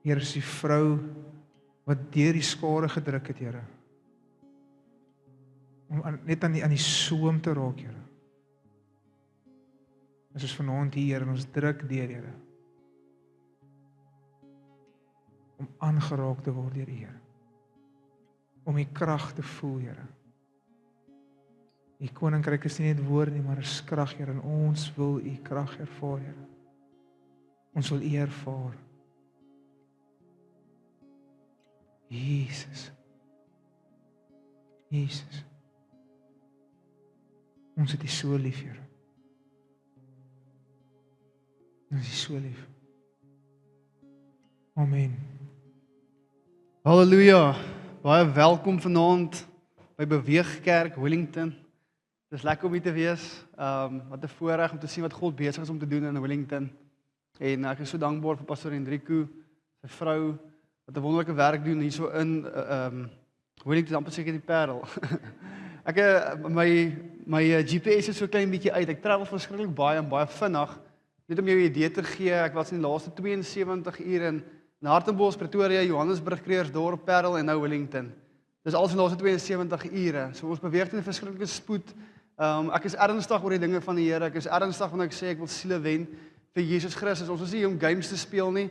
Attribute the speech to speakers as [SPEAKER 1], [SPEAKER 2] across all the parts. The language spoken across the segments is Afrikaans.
[SPEAKER 1] Here, is die vrou wat deur die skare gedruk het, Here. Om net aan die soem te raak, Here. Ons is vanaand hier, en ons druk deur, Here. Om aangeraak te word deur U, Here. Om U krag te voel, Here. U koninkryk is nie net woorde nie, maar is krag, Here, en ons wil U krag ervaar, Here. Ons wil U ervaar. Jesus. Jesus. Ons het U so lief, Here. Ons is U so lief. Amen.
[SPEAKER 2] Halleluja, baie welkom vanaand by Beweegkerk Wellington. Het is lekker om hier te wees, wat 'n voorreg om te sien wat God besig is om te doen in Wellington. En ek is so dankbaar vir Pastor Hendrico, sy vrou, wat 'n wonderlike werk doen hier so in Wellington, amper seker die Parel. My GPS is so klein bietjie uit, ek travel verskriklik baie en baie vinnig. Net om jou 'n idee te gee, ek was in die laaste 72 ure in Hartenbos, Pretoria, Johannesburg, Kreersdorp, Parel en nou Wellington. Dis alles in die laaste 72 ure. So ons beweeg teen 'n verskriklike spoed. Ek is ernstig oor die dinge van die Here. Ek is ernstig wanneer ek sê ek wil siele wen vir Jesus Christus. Ons is nie hier om games te speel nie.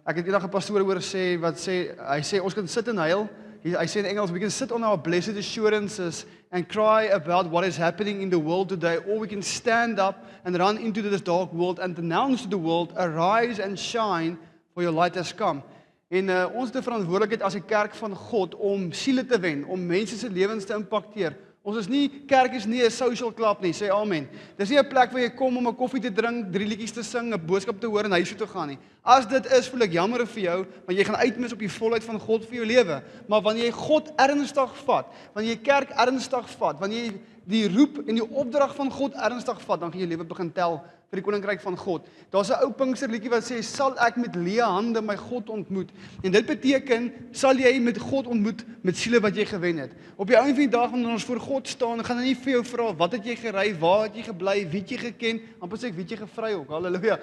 [SPEAKER 2] Ek het eendag 'n pastoor hoor sê hy sê ons kan sit en huil. Hy sê in Engels, we can sit on our blessed assurances and cry about what is happening in the world today, or we can stand up and run into this dark world and announce to the world, arise and shine, for your light has come. En ons het 'n verantwoordelikheid as 'n kerk van God om siele te wen, om mense se lewens te impakteer. Ons is nie, kerk is nie 'n social club nie, sê amen. Dis nie 'n plek waar jy kom om 'n koffie te drink, 3 liedjies te sing, 'n boodskap te hoor en huis toe te gaan nie. As dit is, voel ek jammer vir jou, want jy gaan uitmis op die volheid van God vir jou lewe. Maar wanneer jy God ernstig vat, wanneer jy kerk ernstig vat, wanneer jy die roep en die opdrag van God ernstig vat, dan gaan jy lewe begin tel vir die koninkryk van God. Daar's 'n ou Pinksterliedjie wat sê, sal ek met leë hande my God ontmoet. En dit beteken, sal jy met God ontmoet met siele wat jy gewen het. Op die einde van die dag wanneer ons voor God staan, gaan hy nie vir jou vra wat het jy gery, waar het jy gebly, wie het jy geken, amper sê ek wie het jy gevry ook. Halleluja.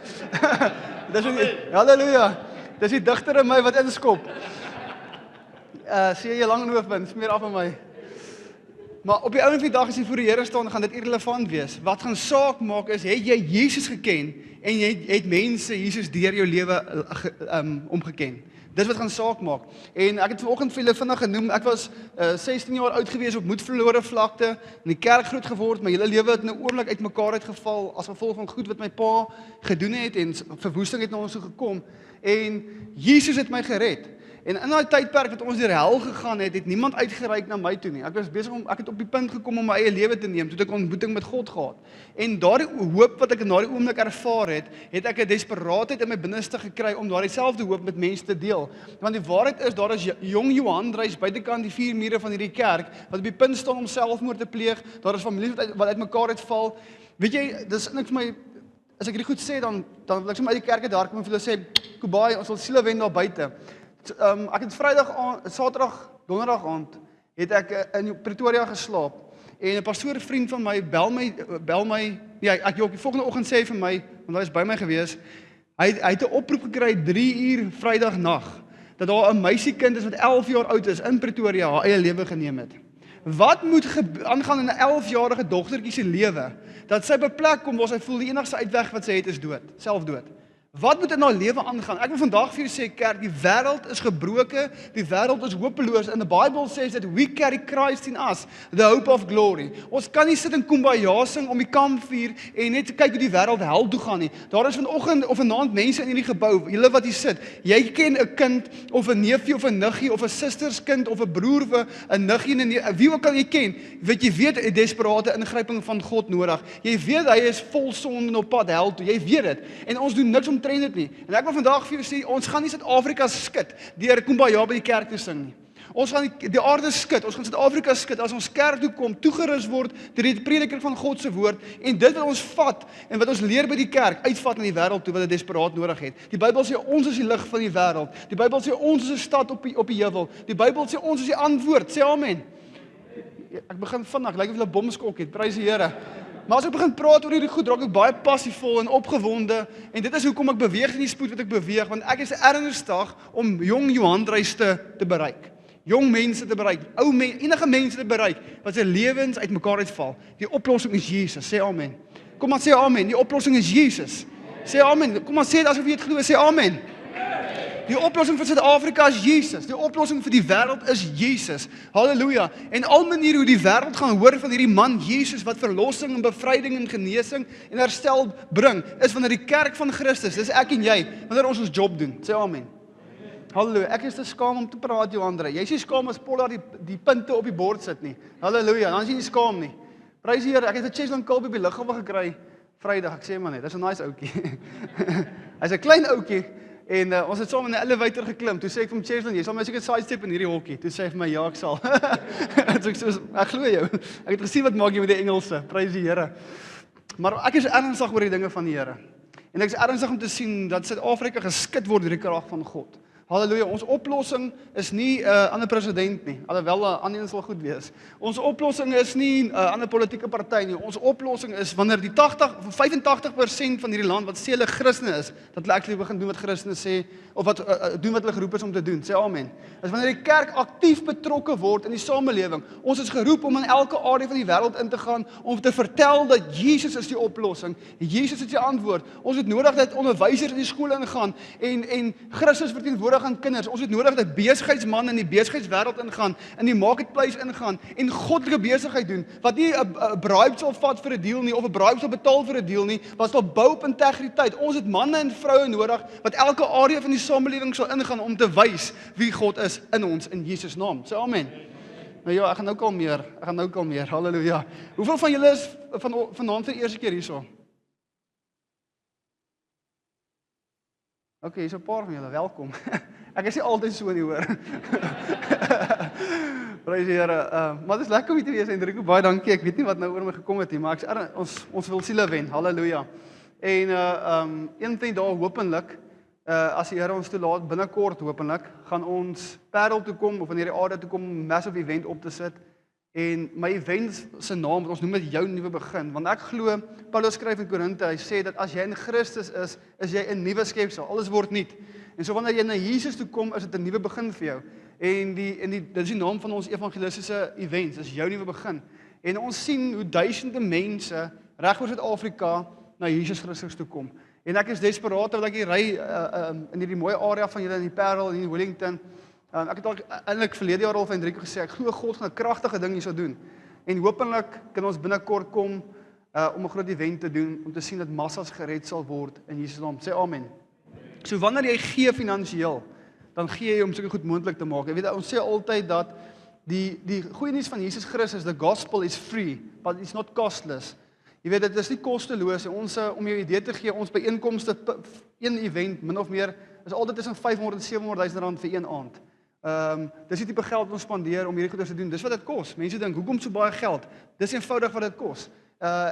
[SPEAKER 2] Halleluja. Dis die digter in my wat inskop. Sê jy lang in hoofbind, smeer af aan my. Maar op die einde van die dag as jy voor die Here staan, gaan dit irrelevant wees. Wat gaan saak maak is, het jy Jesus geken en jy het mense Jesus deur jou lewe omgeken. Dis wat gaan saak maak. En ek het vanoggend vir julle vinnig genoem, ek was 16 jaar oud gewees op moedverlore vlakte, in die kerk groot geword, my hele lewe het in 'n oomblik uitmekaar uitgeval as gevolg van goed wat my pa gedoen het en verwoesting het na ons toe gekom. En Jesus het my gered. En in daai tydperk wat ons deur hel gegaan het, het niemand uitgereik na my toe nie. Ek het op die punt gekom om my eie lewe te neem, toe ek 'n ontmoeting met God gehad. En daardie hoop wat ek in daardie oomblik ervaar het, het ek 'n desperaatheid in my binneste gekry om daardie selfde hoop met mense te deel. Want die waarheid is, daar is jong Johan reis buitekant die 4 mure van hierdie kerk, wat op die punt staan om selfmoord te pleeg. Daar is families wat uitmekaar uitval. Weet jy, dis niks vir my. As ek dit goed sê, dan wil ek sommer uit die kerk daar kom en vir hulle sê, Kubai, ons wil siele wen daar buite. Ek het Saterdag, Donderdag aand, het ek in Pretoria geslaap, en 'n pastoor vriend van my bel my, ek die volgende oggend sê vir my, want hy is by my gewees, hy het 'n oproep gekry 3 uur Vrydag nag, dat daar 'n meisiekind is wat 11 jaar oud is in Pretoria, haar eie lewe geneem het. Wat moet aangaan in 'n 11-jarige dogtertjie se lewe, dat sy by 'n plek kom waar sy voel die enigste uitweg wat sy het is dood, selfdood? Wat moet in haar lewe aangaan? Ek wil vandag vir jou sê, kerk, die wêreld is gebroken, die wêreld is hopeloos, and the Bible says that we carry Christ in us, the hope of glory. Ons kan nie sit in kumbaya sing om die kampvuur en net kyk hoe die wêreld hel toe gaan nie. Daar is vanoggend of vanaand mense in hierdie gebou, julle wat hier sit, jy ken 'n kind of 'n neefie of 'n niggie of 'n susterskind of 'n broer of 'n niggie en 'n wie ook al jy ken, jy weet 'n desperate ingryping van God nodig. Jy weet hy is vol sonde en op pad hel toe. Jy weet dit. En ons doen niks om train dit nie. En ek wil vandag vir jou sê, ons gaan nie Suid-Afrika skit deur kumbaya by die kerk te sing nie. Ons gaan die aarde skit, ons gaan Suid-Afrika skit as ons kerk toe kom, toegerus word deur die prediker van God se woord en dit wat ons vat en wat ons leer by die kerk uitvat in die wêreld toe wat dit desperaat nodig het. Die Bybel sê ons is die lig van die wêreld. Die Bybel sê ons is 'n stad op die heuwel. Die Bybel sê ons is die antwoord. Sê amen. Ek begin vinnig, lyk of hulle 'n bomskok het. Prys die Here. Maar as ek begin praat oor hierdie goed, raak ek baie passievol en opgewonde en dit is hoekom ek beweeg in die spoed wat ek beweeg, want ek is ernstig om jong Johan Reis te bereik. Jong mense te bereik, enige mense te bereik wat se lewens uitmekaar uitval. Die oplossing is Jesus. Sê amen. Kom aan sê amen. Die oplossing is Jesus. Sê amen. Kom aan sê dit asof jy dit glo. Sê amen. Die oplossing vir Suid-Afrika is Jesus. Die oplossing vir die wêreld is Jesus. Halleluja. En al maniere hoe die wêreld gaan hoor van hierdie man Jesus wat verlossing en bevryding en genesing en herstel bring, is wanneer die kerk van Christus, dis ek en jy, wanneer ons job doen. Sê amen. Halleluja. Ek is te skaam om te praat, Johan. Jy is nie skaam as Paul daar die punte op die bord sit nie. Halleluja. Dan is jy nie skaam nie. Prys die Here. Ek het vir Cheslin Kolbe op die lughawe gekry Vrydag. Ek sê maar net, dis 'n nice ouetjie. Hy's 'n klein ouetjie en ons het saam in 'n elevator geklim. Toe sê ek vir hom, Cheslin, jy sal my seker sidestep in hierdie hokkie. Toe sê hy vir my, ja, ek sal. Ek glo jou. Ek het gesien wat maak jy met die Engelse. Prys die Here. Maar ek is ernstig oor die dinge van die Here. En ek is ernstig om te sien dat Suid-Afrika geskit word deur die krag van God. Halleluja, ons oplossing is nie 'n ander president nie, alhoewel 'n ander een sal goed wees. Ons oplossing is nie 'n ander politieke party nie. Ons oplossing is wanneer die 85% van hierdie land wat sê hulle Christene is, dat hulle actually begin doen wat Christene sê of wat doen wat hulle geroep is om te doen. Sê amen. Dis wanneer die kerk aktief betrokke word in die samelewing. Ons is geroep om in elke area van die wêreld in te gaan om te vertel dat Jesus is die oplossing. Jesus is die antwoord. Ons het nodig dat onderwysers in die skole ingaan en Christus verteenwoordig aan kinders. Ons het nodig dat besigheidsmense in die besigheidswêreld ingaan, in die marketplace ingaan en goddelike besigheid doen, wat nie 'n bribe sal vat vir 'n deal nie of 'n bribe sal betaal vir 'n deal nie, wat sal bou op integriteit. Ons het manne en vroue nodig wat elke area van die samelewing sal ingaan om te wys wie God is in ons in Jesus naam. Sê amen. Nou ja, ek gaan nou kalmeer. Halleluja. Hoeveel van julle is vanaand vir die eerste keer hierso? Okay, hier's 'n paar van julle, welkom. Ek is nie altyd so nie, hoor. Prys die Here. Maar dit is lekker om hier te wees en Rico, baie dankie. Ek weet nie wat nou oor my gekom het nie, maar ons wil siele wen. Halleluja. En een van die dae hopelik, as die Here ons toelaat binnekort hopelik, gaan ons Parel toe kom of wanneer die aarde toe kom 'n massive event op te sit. En my event se naam, ons noem dit jou nuwe begin, want ek glo Paulus skryf in Korinte, hy sê dat as jy in Christus is jy 'n nuwe skepsel, alles word nuut. En so wanneer jy na Jesus toe kom, is dit 'n nuwe begin vir jou. En dit is die naam van ons evangelistiese event, dis jou nuwe begin. En ons sien hoe duisende mense reg oor Suid-Afrika na Jesus Christus toe kom. En ek is desperaat dat ek hier ry in hierdie mooi area van julle in die Parel en in Wellington. Ek het al eintlik verlede jaar al vir Hendrik gesê, ek glo God gaan 'n kragtige ding hier sou doen. En hopelik kan ons binnekort kom om 'n groot event te doen, om te sien dat massas gered sal word in Jesus naam. Sê amen. So wanneer jy gee finansiëel, dan gee jy om sulke goed moontlik te maak. Jy weet, ons sê altyd dat die goeie nuus van Jesus Christus, the gospel is free, but it's not costless. Jy weet, dit is nie kosteloos. Ons om jou idee te gee, ons byeenkomste, een event, min of meer, is altyd tussen 500 en 700 000 rand vir een aand. Dis die tipe geld wat ons spandeer om hierdie goeders te doen. Dis wat dit kos. Mense dink, hoekom so baie geld? Dis eenvoudig wat dit kos.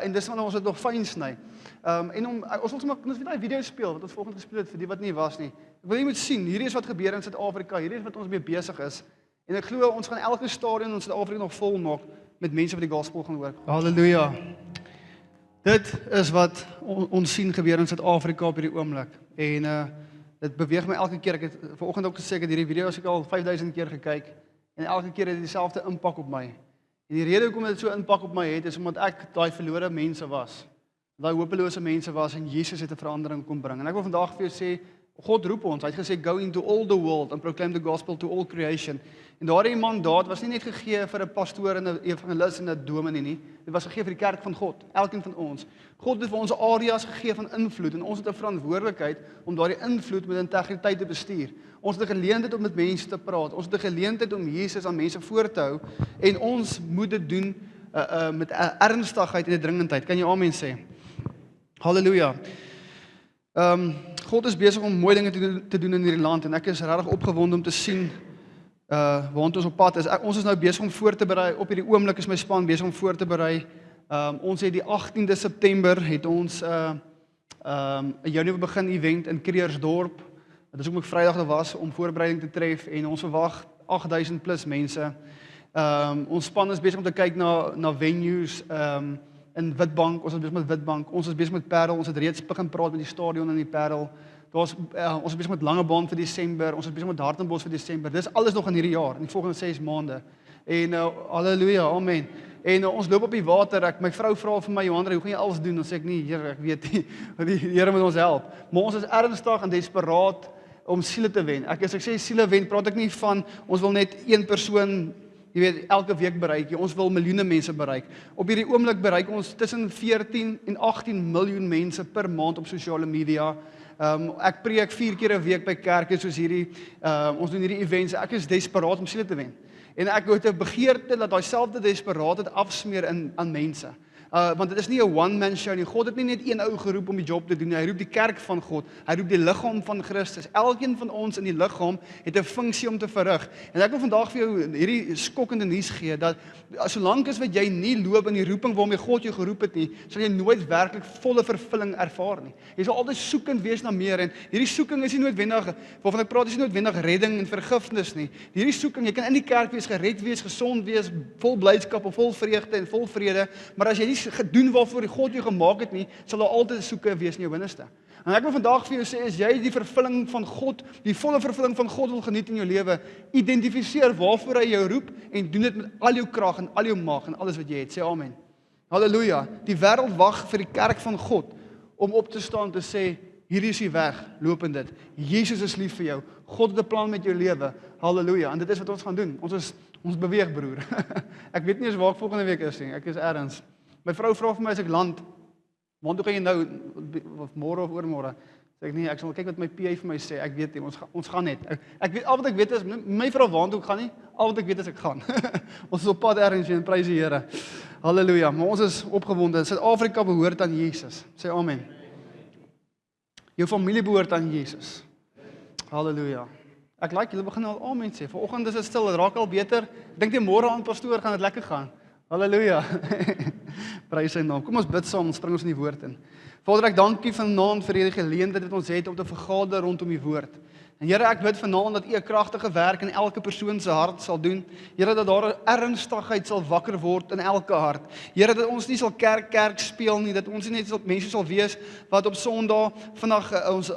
[SPEAKER 2] En dis wanneer ons dit nog fyn sny. En ons wil sommer net daai video speel wat ons volgende gespeel het vir die wat nie was nie. Ek wil jy moet sien, hierdie is wat gebeur in Suid-Afrika. Hierdie is wat ons mee besig is. En ek glo ons gaan elke stadion in Suid-Afrika nog vol maak met mense wat die gospel gaan hoor. Halleluja. Dit is wat ons sien gebeur in Suid-Afrika op hierdie oomblik. En dit beweeg my elke keer. Ek het vanoggend ook gesê ek het hierdie video as ek al 5000 keer gekyk en elke keer het dit dieselfde impak op my. En die rede hoekom dit so impak op my het is omdat ek daai verlore mense was. Daai hopelose mense was en Jesus het 'n verandering kom bring. En ek wil vandag vir jou sê God roep ons. Hy het gesê go into all the world and proclaim the gospel to all creation. En daardie mandaat was nie net gegee vir 'n pastoor en 'n evangelis en 'n dominee nie. Dit was gegee vir die kerk van God, elkeen van ons. God het vir ons areas gegee van invloed en ons het 'n verantwoordelikheid om daardie invloed met integriteit te bestuur. Ons het 'n geleentheid om met mense te praat. Ons het 'n geleentheid om Jesus aan mense voor te hou en ons moet dit doen met ernstigheid en 'n dringendheid. Kan jy amen sê? Halleluja. God is besig om mooi dinge te doen in hierdie land en ek is regtig opgewonde om te sien waant ons op pad is. Ons is nou besig om voor te berei. Op hierdie oomblik is my span besig om voor te berei. Ons het die 18de September het ons 'n jou nuwe begin event in Kreersdorp. Dit is ook 'n Vrydag daar was om voorbereiding te tref en ons verwag 8000 plus mense. Ons span is besig om te kyk na venues in Witbank, ons is besig met Witbank, ons is besig met Parel, ons het reeds begin praat met die stadion in die Parel. Ons is besig met Langebaan vir Desember, ons is besig met Hartenbos vir Desember. Dis alles nog in hierdie jaar, in die volgende 6 maande. En halleluja, amen. En ons loop op die water. My vrou vra vir my, Johanna, hoe gaan jy alles doen? Dan sê ek nie, Here, ek weet nie. Die Here moet ons help. Maar ons is ernstig en desperaat om siele te wen. As ek sê siele wen, praat ek nie van ons wil net een persoon, jy weet, elke week bereik. Ons wil miljoene mense bereik. Op hierdie oomblik bereik ons tussen 14 en 18 miljoen mense per maand op sosiale media. Ek preek 4 keer 'n week by kerke soos hierdie. Ons doen hierdie events. Ek is desperaat om siele te wen. En ek het 'n begeerte dat daai selfde desperaatheid afsmeer aan mense. Want dit is nie 'n one-man show nie. God het nie net een ou geroep om die job te doen nie. Hy roep die kerk van God. Hy roep die liggaam van Christus. Elkeen van ons in die liggaam het 'n funksie om te verrig. En ek wil vandag vir jou hierdie skokkende nuus gee dat solank as wat jy nie loop in die roeping waarmee God jou geroep het nie, sal jy nooit werklik volle vervulling ervaar nie. Jy sal altyd soekend wees na meer en hierdie soeking is nie noodwendig waarvan ek praat is nie noodwendig redding en vergifnis nie. Hierdie soeking, jy kan in die kerk wees, gered wees, gesond wees, vol blydskap en vol vreugde en vol vrede, maar as jy nie gedoen waarvoor God jou gemaak het nie, sal daar altyd 'n soeke wees in jou binneste. En ek wil vandag vir jou sê, as jy die vervulling van God, die volle vervulling van God wil geniet in jou lewe, identifiseer waarvoor hy jou roep en doen dit met al jou krag en al jou mag en alles wat jy het. Sê amen. Halleluja. Die wêreld wag vir die kerk van God om op te staan en te sê, hierdie is die weg, loop in dit. Jesus is lief vir jou. God het 'n plan met jou lewe. Halleluja. En dit is wat ons gaan doen. Ons beweeg, broer. Ek weet nie eens waar ek volgende week is nie. Ek is ergens. My vrou vra vir my as ek land, "Want hoe gaan jy nou of môre of oormôre?" Sê ek nee, ek sal kyk wat my PA vir my sê. Ek weet nie, ons gaan net. Ek weet al wat ek weet is my vrou waant hoe ek gaan nie. Al wat ek weet is ek gaan. Ons is op pad ergens en prys die Here. Halleluja. Maar ons is opgewonde. Suid-Afrika behoort aan Jesus. Sê amen. Jou familie behoort aan Jesus. Halleluja. Ek like julle begin al amen sê. Vanoggend is dit stil, dit raak al beter. Ek dink die môre aan pastoor gaan dit lekker gaan. Halleluja. Prys sy naam. Kom ons bid saam, spring ons in die woord in. Vader, ek dank U vanaand vir hierdie geleentheid wat ons het om te vergader rondom U woord. En Here, ek bid vanaand dat U 'n kragtige werk in elke persoon se hart sal doen. Here, dat daar 'n ernstigheid sal wakker word in elke hart. Here, dat ons nie sal kerk speel nie, dat ons nie net mense sal wees wat op Sondag vandag ons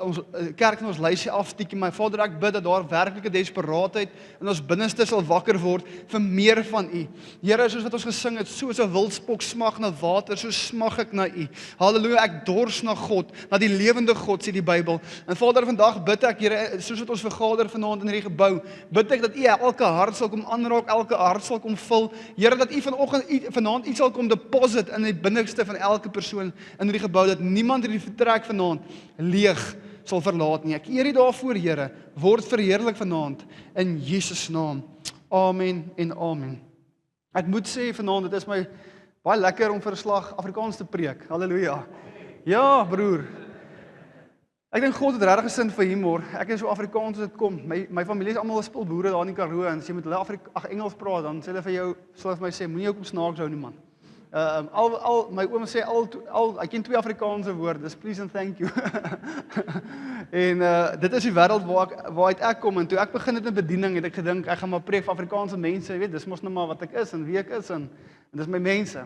[SPEAKER 2] kerk in ons lysie afstiek, maar Vader, ek bid dat daar werklike desperaatheid in ons binneste sal wakker word vir meer van U. Here, soos wat ons gesing het, soos 'n wildspok smag na water, so smag ek na U. Halleluja, ek dors na God, na die lewende God, sê die Bybel. En Vader, vandag bid ek, Here, soos wat ons vergader vanaand in hierdie gebou, bid ek dat U elke hart sal kom aanraak, elke hart sal kom vul. Here, dat U vanaand iets sal kom deposit in die binneste van elke persoon in hierdie gebou, dat niemand hierdie vertrek vanaand leeg sal verlaat nie. Ek eer U daarvoor, Here, word verheerlik vanaand in Jesus naam. Amen en amen. Ek moet sê vanaand, dit is my baie lekker om vir 'n slag Afrikaans te preek. Halleluja. Ja, broer. Ek dink God het regtig gesin vir humor. Ek is so Afrikaans as dit kom. My familie is almal spulboere daar in die Karoo en as jy met hulle Engels praat, dan sê hulle vir jou, sal vir my sê, moenie jou kom snaaks hou nie man. My oom sê ek ken 2 Afrikaanse woorde, dis please and thank you. En dit is die wêreld waaruit ek kom en toe ek begin het in bediening, het ek gedink ek gaan maar preek vir Afrikaanse mense, jy weet, dis mos nou maar wat ek is en wie ek is en dis my mense.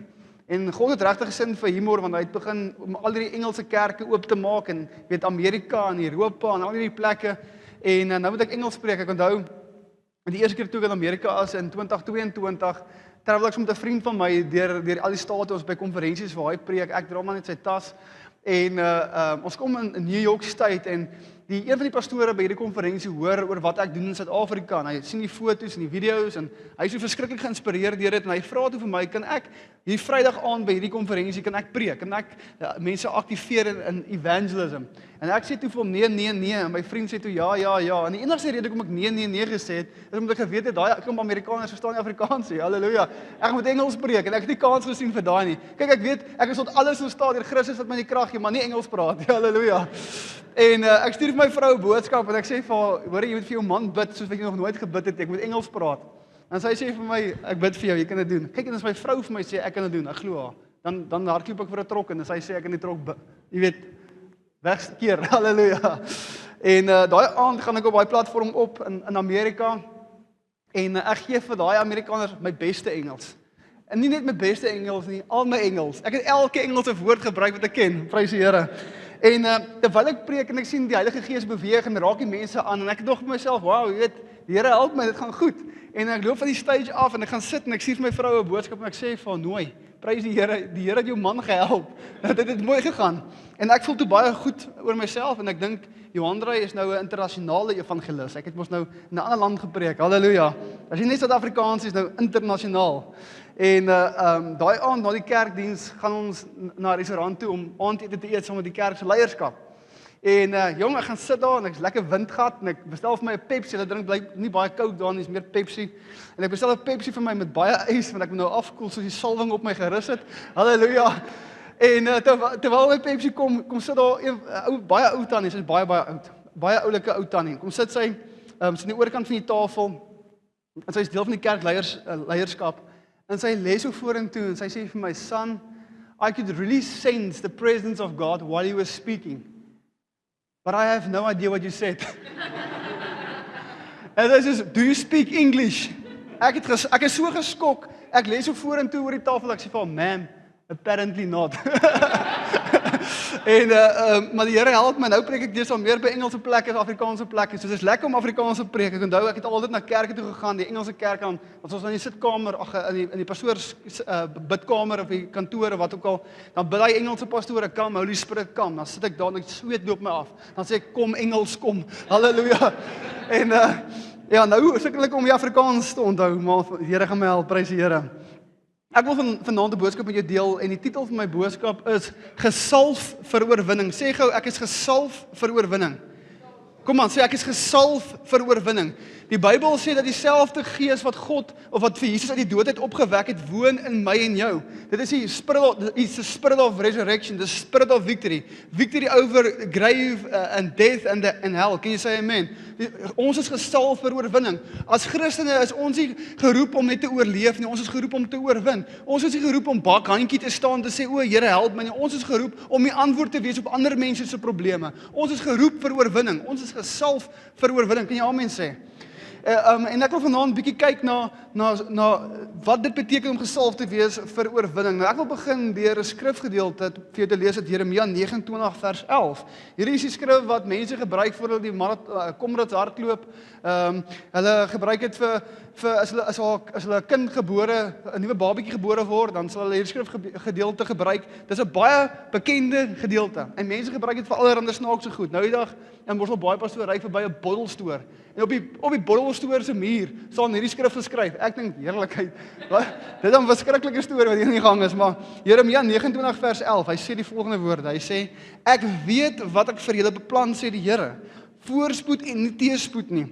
[SPEAKER 2] En God het regtig gesin vir humor want hy het begin om al die Engelse kerke oop te maak en weet Amerika en Europa en al die plekke en nou moet ek Engels spreek. Ek onthou die eerste keer toe ek in Amerika was in 2022 travel ek met 'n vriend van my deur al die state ons by konferensies waar hy preek. Ek dra maar net sy tas en ons kom in New York State en een van die pastore by hierdie konferensie hoor oor wat ek doen in Suid-Afrika en hy sien die foto's en die video's en hy is so verskriklik geïnspireerd deur dit en hy vra toe vir my, kan ek hierdie Vrydag aand by hierdie konferensie kan ek preek? Kan ek mense aktiveer in evangelism? En ek sê toe vir hom nee en my vriend sê toe ja en die enigste rede hoekom ek nee gesê het is omdat ek geweet het daai kom Amerikaners verstaan nie Afrikaans nie. Halleluja. Ek moet Engels preek en ek het nie kans gesien vir daai nie. Kyk, ek weet ek is tot alles in staat deur Christus wat my die krag gee, maar nie Engels praat nie. Halleluja. En ek stuur vir my vrou 'n boodskap en ek sê vir haar, hoor jy moet vir jou man bid soos wat jy nog nooit gebid het, ek moet Engels praat. En sy sê vir my, ek bid vir jou, jy kan dit doen. Kyk, en as my vrou vir my sê ek kan dit doen, ek glo haar. Dan hardloop ek vir 'n trok en sy sê ek kan die trok, jy weet, wegkeer. Halleluja. En daai aand gaan ek op daai platform op in Amerika en ek gee vir daai Amerikaners my beste Engels. En nie net my beste Engels nie, al my Engels. Ek het elke Engelse woord gebruik wat ek ken, prys die Here. En terwyl ek preek en ek sien die Heilige Gees beweeg en raak die mense aan en ek dink vir myself, wow, jy weet, die Here help my, dit gaan goed. En ek loop van die stage af en ek gaan sit en ek stuur vir my vrou 'n boodskap en ek sê vir haar, nooi, prys die Here het jou man gehelp. Dit het mooi gegaan. En ek voel toe baie goed oor myself en ek dink Johandrey is nou 'n internasionale evangelis. Ek het mos nou in 'n ander land gepreek. Halleluja. As jy net Suid-Afrikaans is nou internasionaal. En daai aand na die kerkdiens gaan ons na 'n restaurant toe om aandete te eet saam met die kerk se leierskap. En jong, ek gaan sit daar en ek's lekker windgat en ek bestel vir my 'n Pepsi. Hulle drink bly nie baie Coke daar nie, is meer Pepsi. En ek bestel 'n Pepsi vir my met baie ys want ek moet nou afkoel soos die salwing op my gerus het. Halleluja. En terwyl my Pepsi kom sit daar 'n ou baie ou tannie, sy is baie oud. Baie oulike ou tannie. Kom sit sy sy aan die oorkant van die tafel. En sy is deel van die kerk leierskap. En sy lê so vorentoe en sy sê vir my, son, I could really sense the presence of God while you were speaking. But I have no idea what you said. En sy sê, do you speak English? Ek is so geskok. Ek lê so vorentoe oor die tafel, ek sê vir haar, ma'am, apparently not. En maar die Here help my, nou preek ek deesdae meer by Engelse plekke as Afrikaanse plekke. So dit is lekker om Afrikaans te preek. Ek onthou ek het altyd na kerke toe gegaan, die Engelse kerk aan, wat ons in die sitkamer, in die pastoor bidkamer of die kantoor of wat ook al, dan bid hy Engelse pastoor, come, Holy Spirit come. Dan sit ek daar en ek sweet loop my af. Dan sê ek, kom Engels, kom. Halleluja. En ja, nou sukkel ek om die Afrikaans te onthou, maar die Here gaan my help, prys die Here. Ek wil vanaand 'n boodskap met jou deel en die titel van my boodskap is Gesalf vir oorwinning. Sê gou, ek is gesalf vir oorwinning. Kom aan, sê ek is gesalf vir oorwinning. Die Bybel sê dat dieselfde Gees wat God of wat vir Jesus uit die dood het opgewek het, woon in my en jou. Dit is die spirit of resurrection, the spirit of victory. Victory over grave and death and hell. Can you say amen? Ons is gesalf vir oorwinning. As Christene is ons nie geroep om net te oorleef nie, ons is geroep om te oorwin. Ons is nie geroep om bakhandjie te staan te sê, o Here help my nie. Ons is geroep om die antwoord te wees op ander mense se probleme. Ons is geroep vir oorwinning. Ons is gesalf vir oorwinning. Kan jy amen sê? En ek wil vanaand 'n bietjie kyk na wat dit beteken om gesalf te wees vir oorwinning. Nou ek wil begin deur 'n skrifgedeelte vir jou te lees uit Jeremia 29 vers 11. Hierdie is die skrif wat mense gebruik vir hulle die Komrad hardloop. Hulle gebruik dit vir as hulle 'n kind gebore, 'n nuwe babatjie gebore word, dan sal hulle hierdie skrifgedeelte gebruik. Dis 'n baie bekende gedeelte. En mense gebruik dit vir allerlei snaakse goed. Nou die dag in Mosselbaai pastoor ry verby 'n boddelstoer. En op die boddelstoer se muur staan hierdie skrif geskryf. Ek dink heerlikheid. Dit is 'n verskriklike storie wat hier in die gang is, maar Jeremia 29 vers 11, hy sê die volgende woorde. Hy sê: Ek weet wat ek vir julle beplan, sê die Here. Voorspoed en nie teëspoed nie.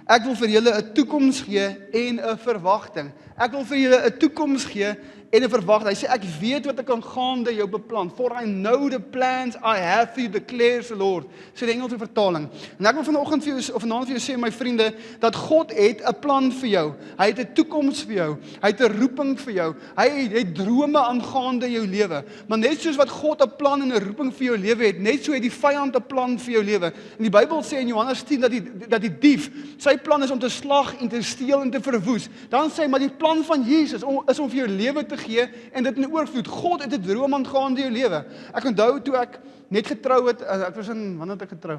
[SPEAKER 2] Ek wil vir julle 'n toekoms gee en 'n verwagting. Ek wil vir julle 'n toekoms gee en 'n verwagting. Hy sê ek weet wat ek aangaande jou beplan. For I know the plans I have for you, declares the Lord. Sê die Engelse vertaling. En ek wil vanaand vir jou sê, my vriende, dat God het 'n plan vir jou. Hy het 'n toekoms vir jou. Hy het 'n roeping vir jou. Hy het drome aangaande jou lewe. Maar net soos wat God 'n plan en 'n roeping vir jou lewe het, net so het die vyand 'n plan vir jou lewe. En die Bybel sê in Johannes 10 dat die dief, sy plan is om te slag en te steel en te verwoes. Dan sê hy, maar die plan van Jesus is om vir jou lewe te gee en dit in oorvloed. God het 'n droom aangaande jou lewe. Ek onthou toe ek net getrou het, ek was wanneer het ek getrou?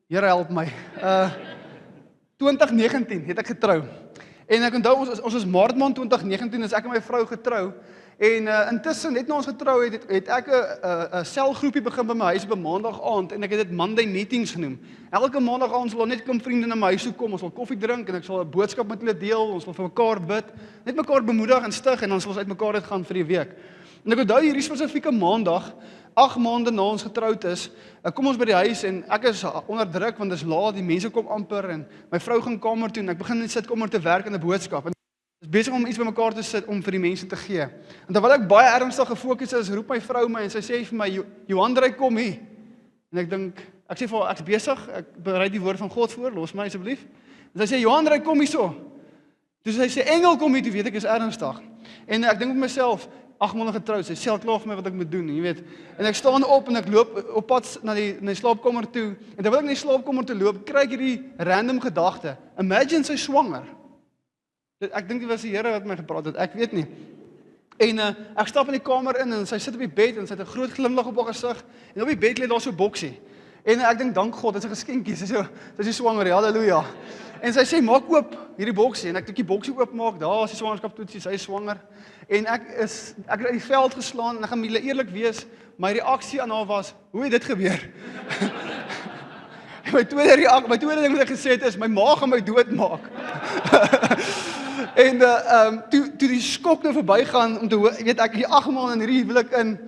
[SPEAKER 2] Here help my. 2019 het ek getrou. En ek onthou ons is Maart maand 2019 is ek en my vrou getrou. En intussen net na ons getrou het ek 'n selgroepie begin by my huis op 'n maandag aand en ek het dit Monday meetings genoem. Elke maandag aand sal net kom vriende na my huis toe kom, ons sal koffie drink en ek sal 'n boodskap met hulle deel, ons sal vir mekaar bid, net mekaar bemoedig en stig en dan sal ons uitmekaar uitgaan vir die week. En ek onthou hierdie spesifieke maandag, 8 maande na ons getroud is, kom ons by die huis en ek is onder druk want dit is laat, die mense kom amper en my vrou gaan kamer toe en ek begin net sit kamer te werk aan 'n boodskap. En is besig om iets by mekaar te sit om vir die mense te gee. En terwyl ek baie ernstig gefokus is, roep my vrou my en sy sê vir my, Johandrey, kom hier. En ek dink, ek sê vir haar, ek's besig, ek berei die woord van God voor, los my asseblief. En sy sê, Johandrey, kom hierso. Toe sy sê, Engel, kom hier, toe weet ek is ernstig. En ek dink met myself, 8 maande getroud, sy sê al klaar vir my wat ek moet doen, jy weet. En ek staan op en ek loop op pad na die slaapkamer toe. En terwyl ek na die slaapkamer toe loop, kry ek hierdie random gedagte. Imagine sy swanger. Ek dink dit was die Here wat my gepraat het, ek weet nie. En ek stap in die kamer in en sy sit op die bed en sy het 'n groot glimlag op haar gesig en op die bed lê daar so 'n boksie. En ek dink dank God, dit is 'n geskenkie. Sy is swanger, halleluja. En sy sê maak oop hierdie boksie en ek het die boksie oopmaak. Daar is die swangerskapstoetsie, sy is swanger. En ek het uit die veld geslaan en ek gaan julle eerlik wees, my reaksie aan haar was, hoe het dit gebeur? My tweede ding wat ek gesê het is, my ma gaan my doodmaak. En toe die skok nou verbygaan om te hoor, weet ek, hier 8 maande in hierdie huwelik in,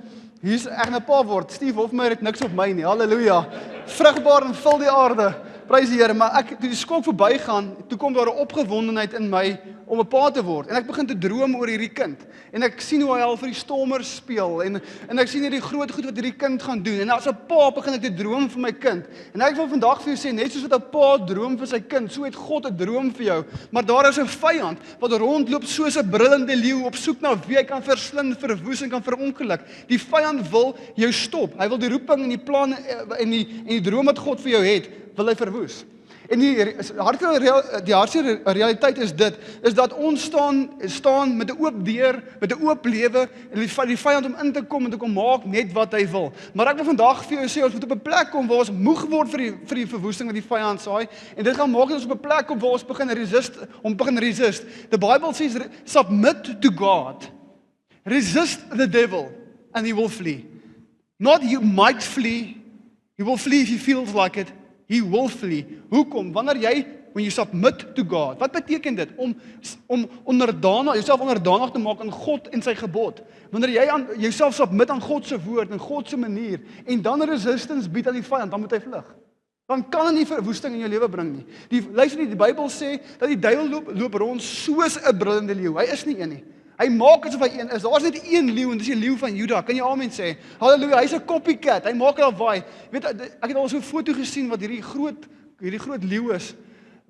[SPEAKER 2] hier's ek 'n pa word. Steve Hofmeyer het niks op my nie. Halleluja. Vrugbaar en vul die aarde. Prys die Here, maar toe die skok verbygaan, toe kom daar 'n opgewondenheid in my om 'n pa te word. En ek begin te droom oor hierdie kind. En ek sien hoe hy al vir die stormers speel en ek sien hierdie groot goed wat hierdie kind gaan doen. En as 'n pa begin ek te droom vir my kind. En ek wil vandag vir jou sê, net soos wat 'n pa droom vir sy kind, so het God 'n droom vir jou. Maar daar is 'n vyand wat rondloop soos 'n brullende leeu op soek na wie hy kan verslind, verwoes en kan verongeluk. Die vyand wil jou stop. Hy wil die roeping en die planne en die droom wat God vir jou het, wil hy verwoes. En die hartseer realiteit is dit, is dat ons staan met 'n oop deur, met 'n oop lewe, en die vyand om in te kom en te kom maak net wat hy wil. Maar ek wil vandag vir jou sê, ons moet op 'n plek kom waar ons moeg word vir die verwoesting wat die vyand saai, en dit gaan maak dat ons op 'n plek kom waar ons begin resist. The Bible says, submit to God. Resist the devil, and he will flee. Not you might flee, he will flee if he feels like it. He will flee. Hoekom? When you submit to God. Wat beteken dit? Om jouself onderdanig te maak aan God en sy gebod. Wanneer jy jouself submit aan God se woord en God se manier en dan resistance bied aan die vyand, dan moet hy vlug. Dan kan hy nie verwoesting in jou lewe bring nie. Luister, die Bybel sê dat die duiwel loop rond soos 'n brullende leeu. Hy is nie een nie. Hy maak asof hy een is. Daar's net een leeu en dis die leeu van Juda. Kan jy amen sê? Halleluja, hy's 'n copycat. Hy maak lawaai. Weet ek het al so 'n foto gesien wat hierdie groot leeu is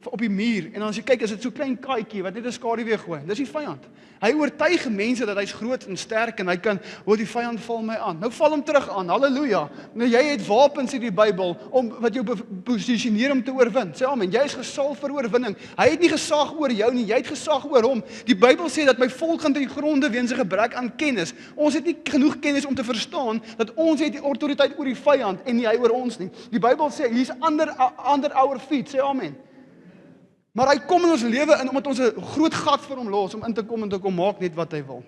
[SPEAKER 2] op die muur. En dan as jy kyk, is dit so klein kaaitjie wat net 'n skaduwee gooi. Dis die vyand. Hy oortuig mense dat hy's groot en sterk en hy kan, die vyand val my aan. Nou val hom terug aan. Halleluja. Nou jy het wapens in die Bybel wat jou posisioneer om te oorwin. Sê amen. Jy is gesalf vir oorwinning. Hy het nie gesag oor jou nie, jy het gesag oor hom. Die Bybel sê dat my volk gaan ten gronde weens 'n gebrek aan kennis. Ons het nie genoeg kennis om te verstaan dat ons het die autoriteit oor die vyand en nie hy oor ons nie. Die Bybel sê he's under our feet. Sê amen. Maar hy kom in ons lewe in omdat ons 'n groot gat vir hom los om in te kom en te kom maak net wat hy wil.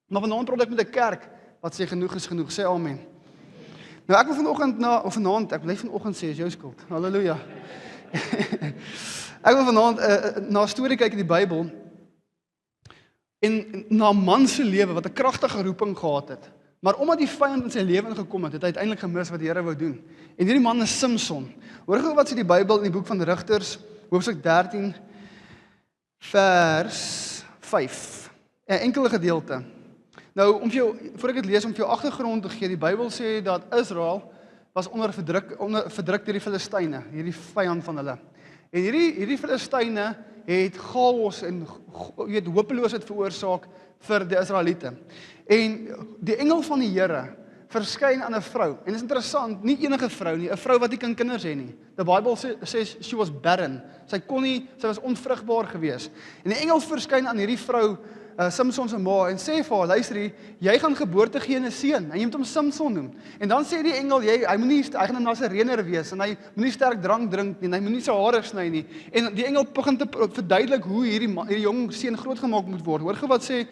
[SPEAKER 2] Maar vanaand praat ek met 'n kerk wat sê genoeg is genoeg. Sê amen. Nou ek wil vanaand, ek bly vanoggend sê is jou skuld. Halleluja. Ek wil vanaand na 'n storie kyk in die Bybel en na 'n man se lewe wat 'n kragtige roeping gehad het. Maar omdat die vyand in sy lewe ingekom het, het hy uiteindelik gemis wat die Here wou doen. En hierdie man is Samson. Hoor gou wat sê die Bybel in die boek van Rigters, hoofstuk 13 vers 5. 'n enkele gedeelte. Nou voor ek dit lees om vir jou agtergrond te gee, die Bybel sê dat Israel was onder verdruk deur die Filistyne, hierdie vyand van hulle. En hierdie Filistyne het chaos en hopeloosheid veroorsaak vir die Israeliete. En die engel van die Here verskyn aan 'n vrou. En dit is interessant, nie enige vrou nie, 'n vrou wat nie kan kinders hê nie. The Bible says she was barren. Sy was onvrugbaar geweest. En die engel verskyn aan hierdie vrou, Samson se ma, en sê vir haar, luister, jy gaan geboorte gee 'n seun en jy moet hom Samson noem. En dan sê die engel, hy gaan 'n Nasareëner wees en hy moenie sterk drank drink nie en hy moenie sy hare sny nie. En die engel begin te verduidelik hoe hierdie jong seun grootgemaak moet word. Hoor gou wat sê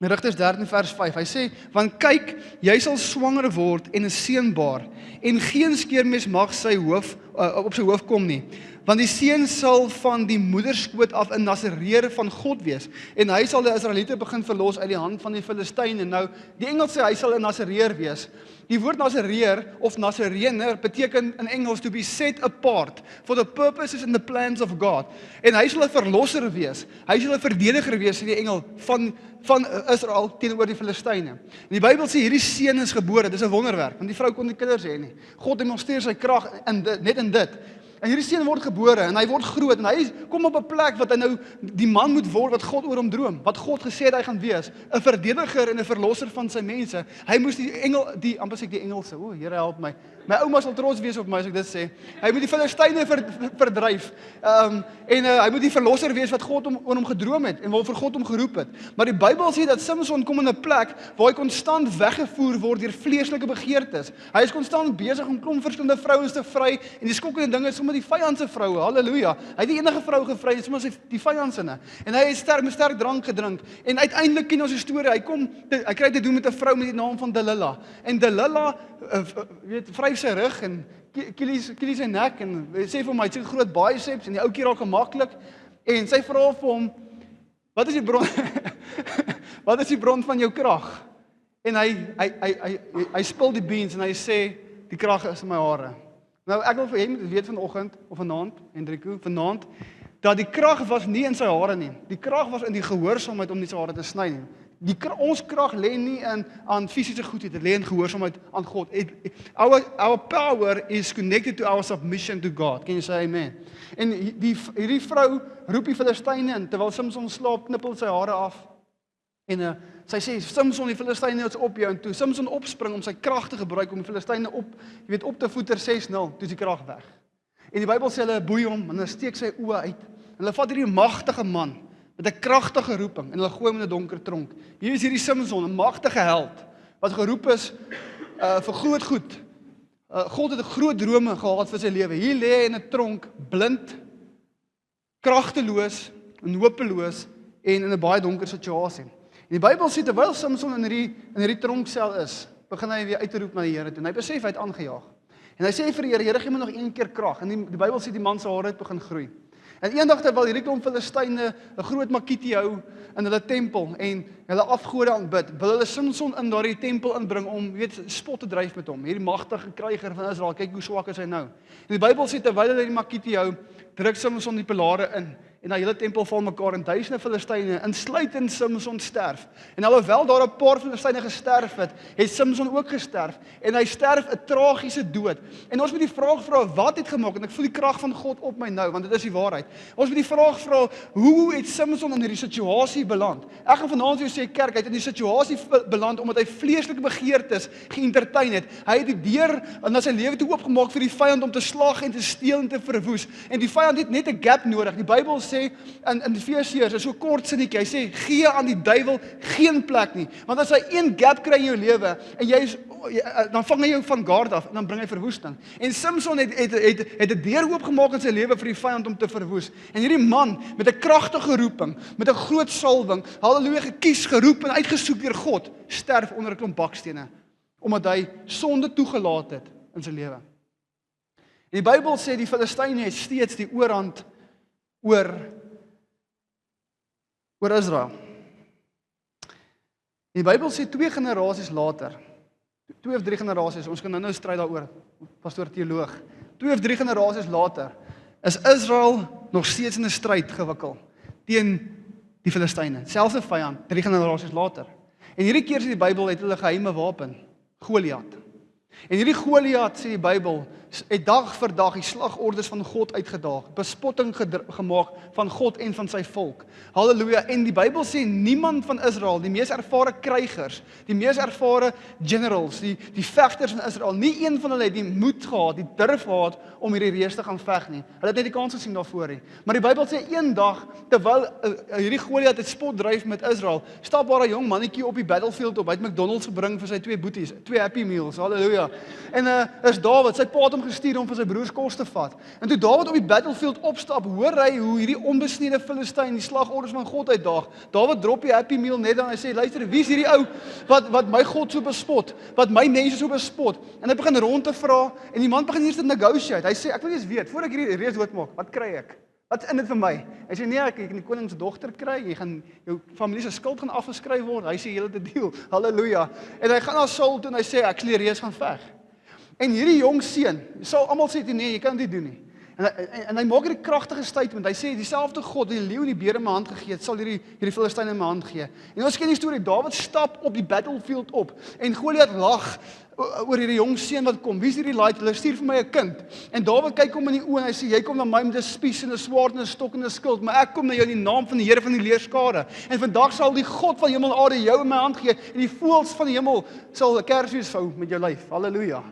[SPEAKER 2] Rigters 13 vers 5, hy sê, want kyk, jy sal swanger word en 'n seun baar, en geen skeermes mag op sy hoof kom nie, want die seun sal van die moederskoot af 'n Nasareër van God wees, en hy sal die Israeliete begin verlos uit die hand van die Filistyne. Nou, die engel sê hy sal 'n Nasareër wees. Die woord Nasareër of Nasareëner beteken in Engels to be set apart for the purposes and the plans of God. En hy sal 'n verlosser wees. Hy sal 'n verdediger wees, sê die engel, van Israel teenoor die Filistyne. En die Bybel sê hierdie seun is gebore. Dis 'n wonderwerk, want die vrou kon nie kinders hê nie. God demonstreer sy krag net in dit. En hierdie seun word gebore en hy word groot en hy kom op 'n plek wat hy nou die man moet word wat God oor hom droom, wat God gesê het hy gaan wees, 'n verdediger en 'n verlosser van sy mense. Hy moes amper sê die Engelse, Here help my. My ouma sal trots wees op my as ek dit sê. Hy moet die Filistyne verdryf. Hy moet die verlosser wees wat God oor hom gedroom het en waarvoor God hom geroep het. Maar die Bybel sê dat Samson kom in 'n plek waar hy konstant weggevoer word deur vleeslike begeertes. Hy is konstant besig om klomp verskillende vrouens te vry en die skokkende ding is sommer die vyand se vroue. Halleluja. Hy het die enige vrou gevry, dis sommer die vyand se. En hy het sterk drank gedrink en uiteindelik ken ons die storie. Hy kry te doen met 'n vrou met die naam van Delilah. En Delilah vryf sy rug en kies sy nek en sê vir hom hy het so groot biceps en die ouetjie raak gemaklik en sy vra vir hom wat is die bron wat is die bron van jou krag? En hy spil die beans en hy sê die krag is in my hare. Nou ek wil vir jy moet weet vanoggend of vanaand Hendrico vanaand dat die krag was nie in sy hare nie. Die krag was in die gehoorsaamheid om nie sy hare te sny nie. Ons krag lê nie aan fisiese goedheid, dit lê in gehoorsaamheid aan God. Our power is connected to our submission to God. Can you say amen? En hierdie vrou roep die Filistyne in terwyl Samson slaap, knippel sy hare af. En sy sê Samson, die Filistyne is op jou en toe Samson opspring om sy krag te gebruik om die Filistyne op te voeter 6-0, toe is die krag weg. En die Bybel sê hulle boei hom en hulle steek sy oë uit. En hulle vat hierdie magtige man met 'n kragtige roeping en hulle gooi hom in 'n donker tronk. Hier is hierdie Samson, 'n magtige held wat geroep is vir groot goed. God het 'n groot drome gehad vir sy lewe. Hier lê hy in 'n tronk, blind, kragteloos en hopeloos en in 'n baie donker situasie. En die Bybel sê terwyl Samson in hierdie tronksel is, begin hy weer uit te roep na die Here toe. En hy besef hy het aangejaag. En hy sê vir die Here, Here gee my nog een keer krag. En die Bybel sê die man se hare het begin groei. En eendag terwyl hierdie klomp Filistyne 'n groot makietie hou in hulle tempel en hulle afgode aanbid, wil hulle Samson in daardie tempel inbring om spot te dryf met hom. Hierdie magtige kryger van Israel, kyk hoe swak is hy nou. En die Bybel sê terwyl hulle die makietie hou, druk Samson die pilare in. En die hele tempel val mekaar en duisende Filistyne, insluitend Samson sterf. En alhoewel daar 'n paar Filistyne gesterf het Samson ook gesterf. En hy sterf 'n tragiese dood. En ons moet die vraag vra, wat het gemaak? En ek voel die krag van God op my nou, want dit is die waarheid. Ons moet die vraag vra, hoe het Samson in hierdie situasie beland? Ek gaan vanaand vir jou sê, kerk, hy het in die situasie beland omdat hy vleeslike begeertes geëntertain het. Hy het die deur na sy lewe toe oopgemaak vir die vyand om te slag en te steel en te verwoes. En die vyand het net 'n gap nodig. Die Bybel sê in Efesiërs, is so kort sinnetjie, hy sê, gee aan die duiwel geen plek nie, want as hy een gap kry in jou lewe, en dan vang hy jou van guard af, en dan bring hy verwoesting. En Samson het 'n deur oopgemaak in sy lewe vir die vyand om te verwoes. En hierdie man, met 'n kragtige roeping, met 'n groot salwing, halleluja, gekies, geroep en uitgesoek deur God, sterf onder 'n klomp bakstene, omdat hy sonde toegelaat het in sy lewe. En die Bybel sê, die Filistyne het steeds die oorhand oor Israel. Die Bybel sê 2 generasies later, 2 of 3 generasies, ons kan nou stryd daaroor, pastoor teoloog, 2 of 3 generasies later, is Israel nog steeds in 'n stryd gewikkel teen die Filistyne, selfs 'n vyand, 3 generasies later. En hierdie keer sê die Bybel het hulle geheime wapen, Goliat. En hierdie Goliat, sê die Bybel, het dag vir dag die slagordes van God uitgedaag, bespotting gemaak van God en van sy volk. Halleluja. En die Bybel sê niemand van Israel, die mees ervare krygers, die mees ervare generals, die vegters van Israel, nie een van hulle het die moed gehad, die durf gehad om hierdie reus te gaan veg nie. Hulle het net die kans gesien daarvoor nie. Maar die Bybel sê eendag, terwyl hierdie Goliat het spot dryf met Israel, stap daar 'n jong mannetjie op die battlefield op. Hy het McDonald's gebring vir sy 2 boeties, 2 Happy Meals. Halleluja. En is Dawid, sy pa het hom gestuur om vir sy broers kos te vat. En toe Dawid op die battlefield opstap, hoor hy hoe hierdie onbesnede Filistyn die slagorders van God uitdaag. Dawid drop die Happy Meal net dan, hy sê, luister, wie is hierdie ou wat my God so bespot, wat my mense so bespot? En hy begin rond te vra en die man begin eers te negotiate. Hy sê, ek wil eers weet, voordat ek hierdie reus doodmaak, wat kry ek? Wat is in dit vir my? Hy sê, nee, ek kan die koning se dogter kry, jy gaan jou familie se skuld gaan afgeskryf word. Hy sê, julle het 'n deal. Halleluja. En hy gaan na Saul toe en hy sê, ek sal die reus gaan veg. En hierdie jong seun, Saul almal sê nee, jy kan dit doen nie. En hy maak hierdie kragtige statement. Hy sê dieselfde God wat die leeu en die beer in my hand gegee het, sal hierdie Filistyne in my hand gee. En ons ken die storie, Dawid stap op die battlefield op en Goliat lag oor hierdie jong seun wat kom. Wie is hierdie laai? Hulle stuur vir my 'n kind. En Dawid kyk hom in die oë en hy sê jy kom na my met 'n spies en 'n swaard en 'n stok en 'n skild, maar ek kom na jou in die naam van die Here van die leerskare. En vandag sal die God van hemel en aarde jou in my hand gee en die voëls van die hemel sal 'n kersfees vou met jou lyf. Halleluja.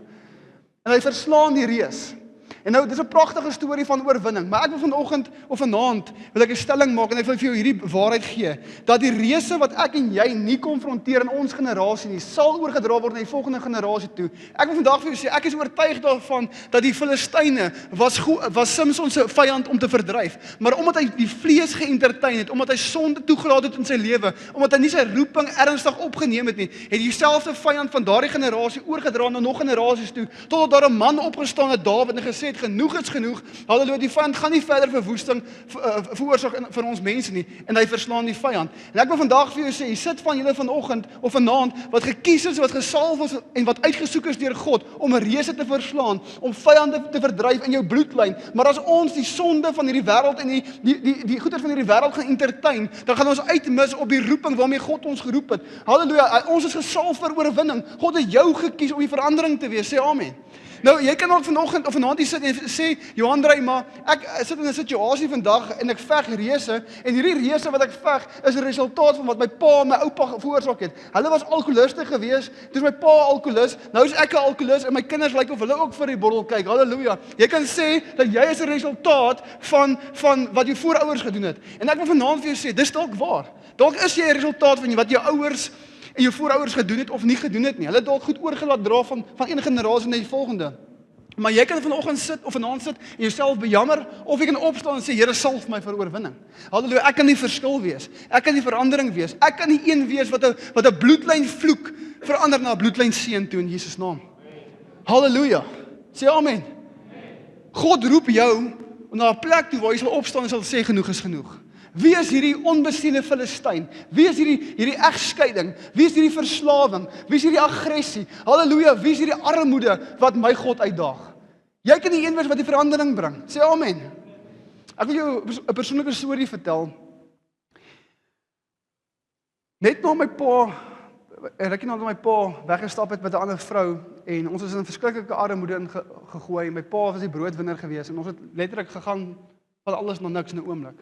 [SPEAKER 2] En hy verslaan die reus. En nou, dis 'n pragtige storie van oorwinning, maar ek wil vanoggend of vanaand wil ek 'n stelling maak en ek wil vir jou hierdie waarheid gee, dat die reëse wat ek en jy nie konfronteer in ons generasie nie, sal oorgedra word na die volgende generasie toe. Ek wil vandag vir jou sê, ek is oortuig daarvan dat die Filistyne was Samson se vyand om te verdryf, maar omdat hy die vlees geëntertain het, omdat hy sonde toegelaat het in sy lewe, omdat hy nie sy roeping ernstig opgeneem het nie, het dieselfde vyand van daardie generasie oorgedra na nog generasies toe, totdat daar 'n man opgestaan het, Dawid, en gesê het, genoeg is genoeg. Halleluja, die vyand gaan nie verder verwoesting veroorsaak vir ons mense nie, en hy verslaan die vyand. En ek wil vandag vir jou sê, jy sit van julle vanoggend of vanaand wat gekies is, wat gesalf is en wat uitgesoek is deur God om 'n reuse te verslaan, om vyande te verdryf in jou bloedlyn. Maar as ons die sonde van hierdie wêreld en die goeie van hierdie wêreld gaan entertain, dan gaan ons uitmis op die roeping waarmee God ons geroep het. Halleluja, ons is gesalf vir oorwinning. God het jou gekies om die verandering te wees. Sê amen. Nou, jy kan ook vanoggend of vanaand hier sit en sê, Johan Drey, maar ek sit in 'n situasie vandag en ek veg reëse en hierdie reëse wat ek veg is 'n resultaat van wat my pa en my oupa veroorsaak het. Hulle was alkoholiste gewees, dis my pa alkoholis, nou is ek 'n alkoholis en my kinders lyk of hulle ook vir die bottel kyk. Halleluja. Jy kan sê dat jy is 'n resultaat van wat jou voorouers gedoen het. En ek wil vanaand vir jou sê, dis dalk waar. Dalk is jy 'n resultaat van wat jou ouers en jou voorouers gedoen het of nie gedoen het nie. Hulle het dalk goed oorgelaat dra van een generasie na die volgende. Maar jy kan vanoggend sit of vanaand sit en jouself bejammer, of jy kan opstaan en sê, Here, salf my vir oorwinning. Halleluja, ek kan nie verskil wees. Ek kan nie verandering wees. Ek kan nie een wees wat 'n bloedlyn vloek verander na 'n bloedlyn seën toe in Jesus naam. Halleluja. Sê amen. God roep jou na 'n plek toe waar jy sal opstaan en sal sê genoeg is genoeg. Wie is hierdie onbesielde Filistyn? Wie is hierdie egskeiding? Wie is hierdie verslawing? Wie is hierdie aggressie? Halleluja, wie is hierdie armoede wat my God uitdaag? Jy kan die een wees wat die verandering bring. Sê amen. Ek wil jou 'n persoonlike storie vertel. Net na my pa, rukkie nadat my pa weggestap het met 'n ander vrou en ons is in 'n verskriklike armoede ingegooi. My pa was die broodwinner gewees en ons het letterlik gegaan van alles na niks in 'n oomblik.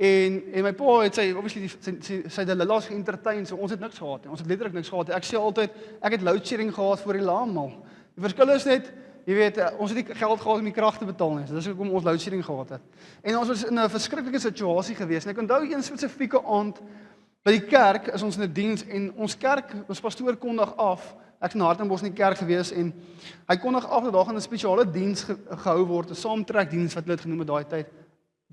[SPEAKER 2] En my pa het sy Delilah's geëntertain, so ons het niks gehad nie. Ons het letterlik niks gehad nie. Ek sê altyd, ek het load shedding gehad vir die laammal. Die verskil is net, jy weet, ons het nie geld gehad om die krag te betaal nie. So dis hoekom ons load shedding gehad het. En ons was in 'n verskriklike situasie gewees. En ek onthou een spesifieke aand by die kerk is ons in 'n diens en ons pastoor kondig af. Ek's in Hartenbos in die kerk gewees en hy kondig af dat daar gaan 'n spesiale diens gehou word, 'n saamtrekdiens wat hulle dit genoem het daai tyd.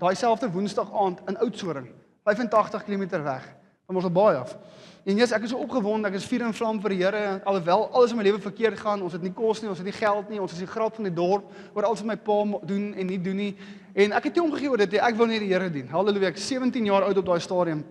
[SPEAKER 2] Daai selfde Woensdag aand in Oudtshoorn, 85 km weg van Mosselbaai af. En yes, ek is so opgewonde, ek is vuur en vlam vir die Here, alhoewel alles in my lewe verkeerd gaan, ons het nie kos nie, ons het nie geld nie, ons is die grap van die dorp, oor alles wat my pa doen en nie doen nie. En ek het nie omgegee oor dit nie, ek wil net die Here dien. Halleluja, ek is 17 jaar oud op daai stadium.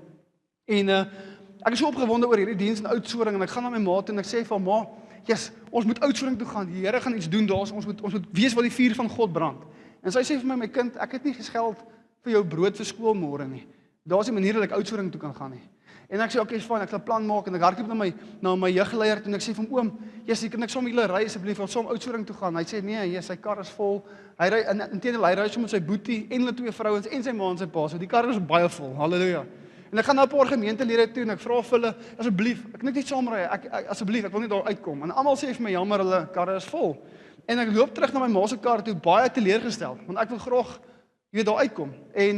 [SPEAKER 2] En ek is so opgewonde oor hierdie diens in Oudtshoorn en ek gaan na my ma toe en ek sê vir ma, yes, ons moet Oudtshoorn toe gaan. Die Here gaan iets doen daar, ons moet weet waar die vuur van God brand. En sy sê vir my kind, ek het nie geld vir jou brood vir skool môre nie. Daar's 'n manier dat ek Oudtshoorn toe kan gaan nie. En ek sê okay, is fyn, ek sal 'n plan maak en ek hardloop na my jeugleier toe en ek sê vir hom, oom, jy kan ek sommer julle ry asseblief of sommer Oudtshoorn toe gaan. Hy sê nee, sy kar is vol. Hy ry inteendeel hy ry sommer met sy boetie en hulle twee vrouens en sy ma en sy pa. So die kar is baie vol. Halleluja. En ek gaan na 'n paar gemeentelede toe en ek vra vir hulle asseblief, ek kan net saam ry. Asseblief, ek wil net daar uitkom. En almal sê vir my jammer, hulle karre is vol. En ek loop terug na my ma se kar toe baie teleurgestel, want ek wil graag jy weet daar uitkom. En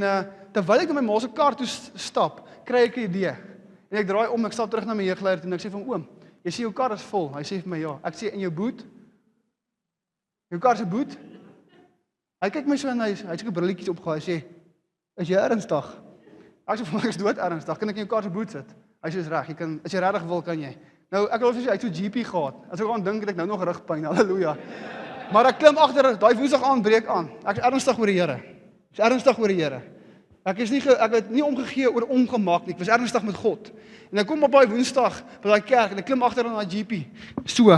[SPEAKER 2] terwyl ek na my ma se kar toe stap, kry ek 'n idee. En ek draai om, ek stap terug na my jeugleier toe en ek sê vir hom, oom, jy sê jou kar is vol. Hy sê vir my ja. Ek sê in jou boot? Jou kar se boot? Hy kyk my so en hy het seker brilletjies opgehou. Hy sê, "Is jy ernstig?" Ek sê vir hom, "Ek is dood ernstig. Kan ek in jou kar se boot sit?" Hy sê, "Is reg. Jy kan as jy regtig wil, kan jy." Nou, ek wil sê hy het so GP gehad. As ek aan dink het ek nou nog rugpyn. Halleluja. Maar ek klim agter, daai Woensdag aand breek aan. Ek is ernstig oor die Here. Ek is ernstig oor die Here. Ek het nie omgegee oor ongemak nie. Ek was ernstig met God. En ek kom op daai Woensdag by daai kerk en ek klim agter aan daai GP. So.